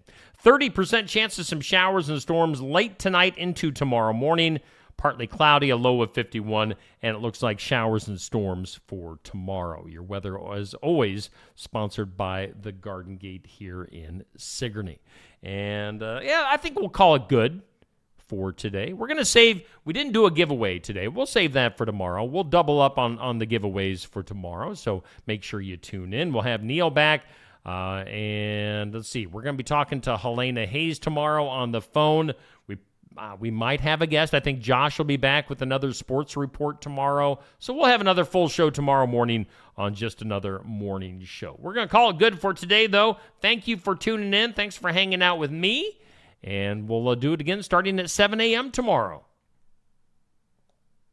30% chance of some showers and storms late tonight into tomorrow morning. Partly cloudy, a low of 51, and it looks like showers and storms for tomorrow. Your weather, as always, sponsored by the Garden Gate here in Sigourney. And, I think we'll call it good for today. We're going to save, we didn't do a giveaway today. We'll save that for tomorrow. We'll double up on the giveaways for tomorrow, so make sure you tune in. We'll have Neil back, and let's see, we're going to be talking to Helena Hayes tomorrow on the phone. We might have a guest. I think Josh will be back with another sports report tomorrow. So we'll have another full show tomorrow morning on just another morning show. We're going to call it good for today, though. Thank you for tuning in. Thanks for hanging out with me. And we'll do it again starting at 7 a.m. tomorrow.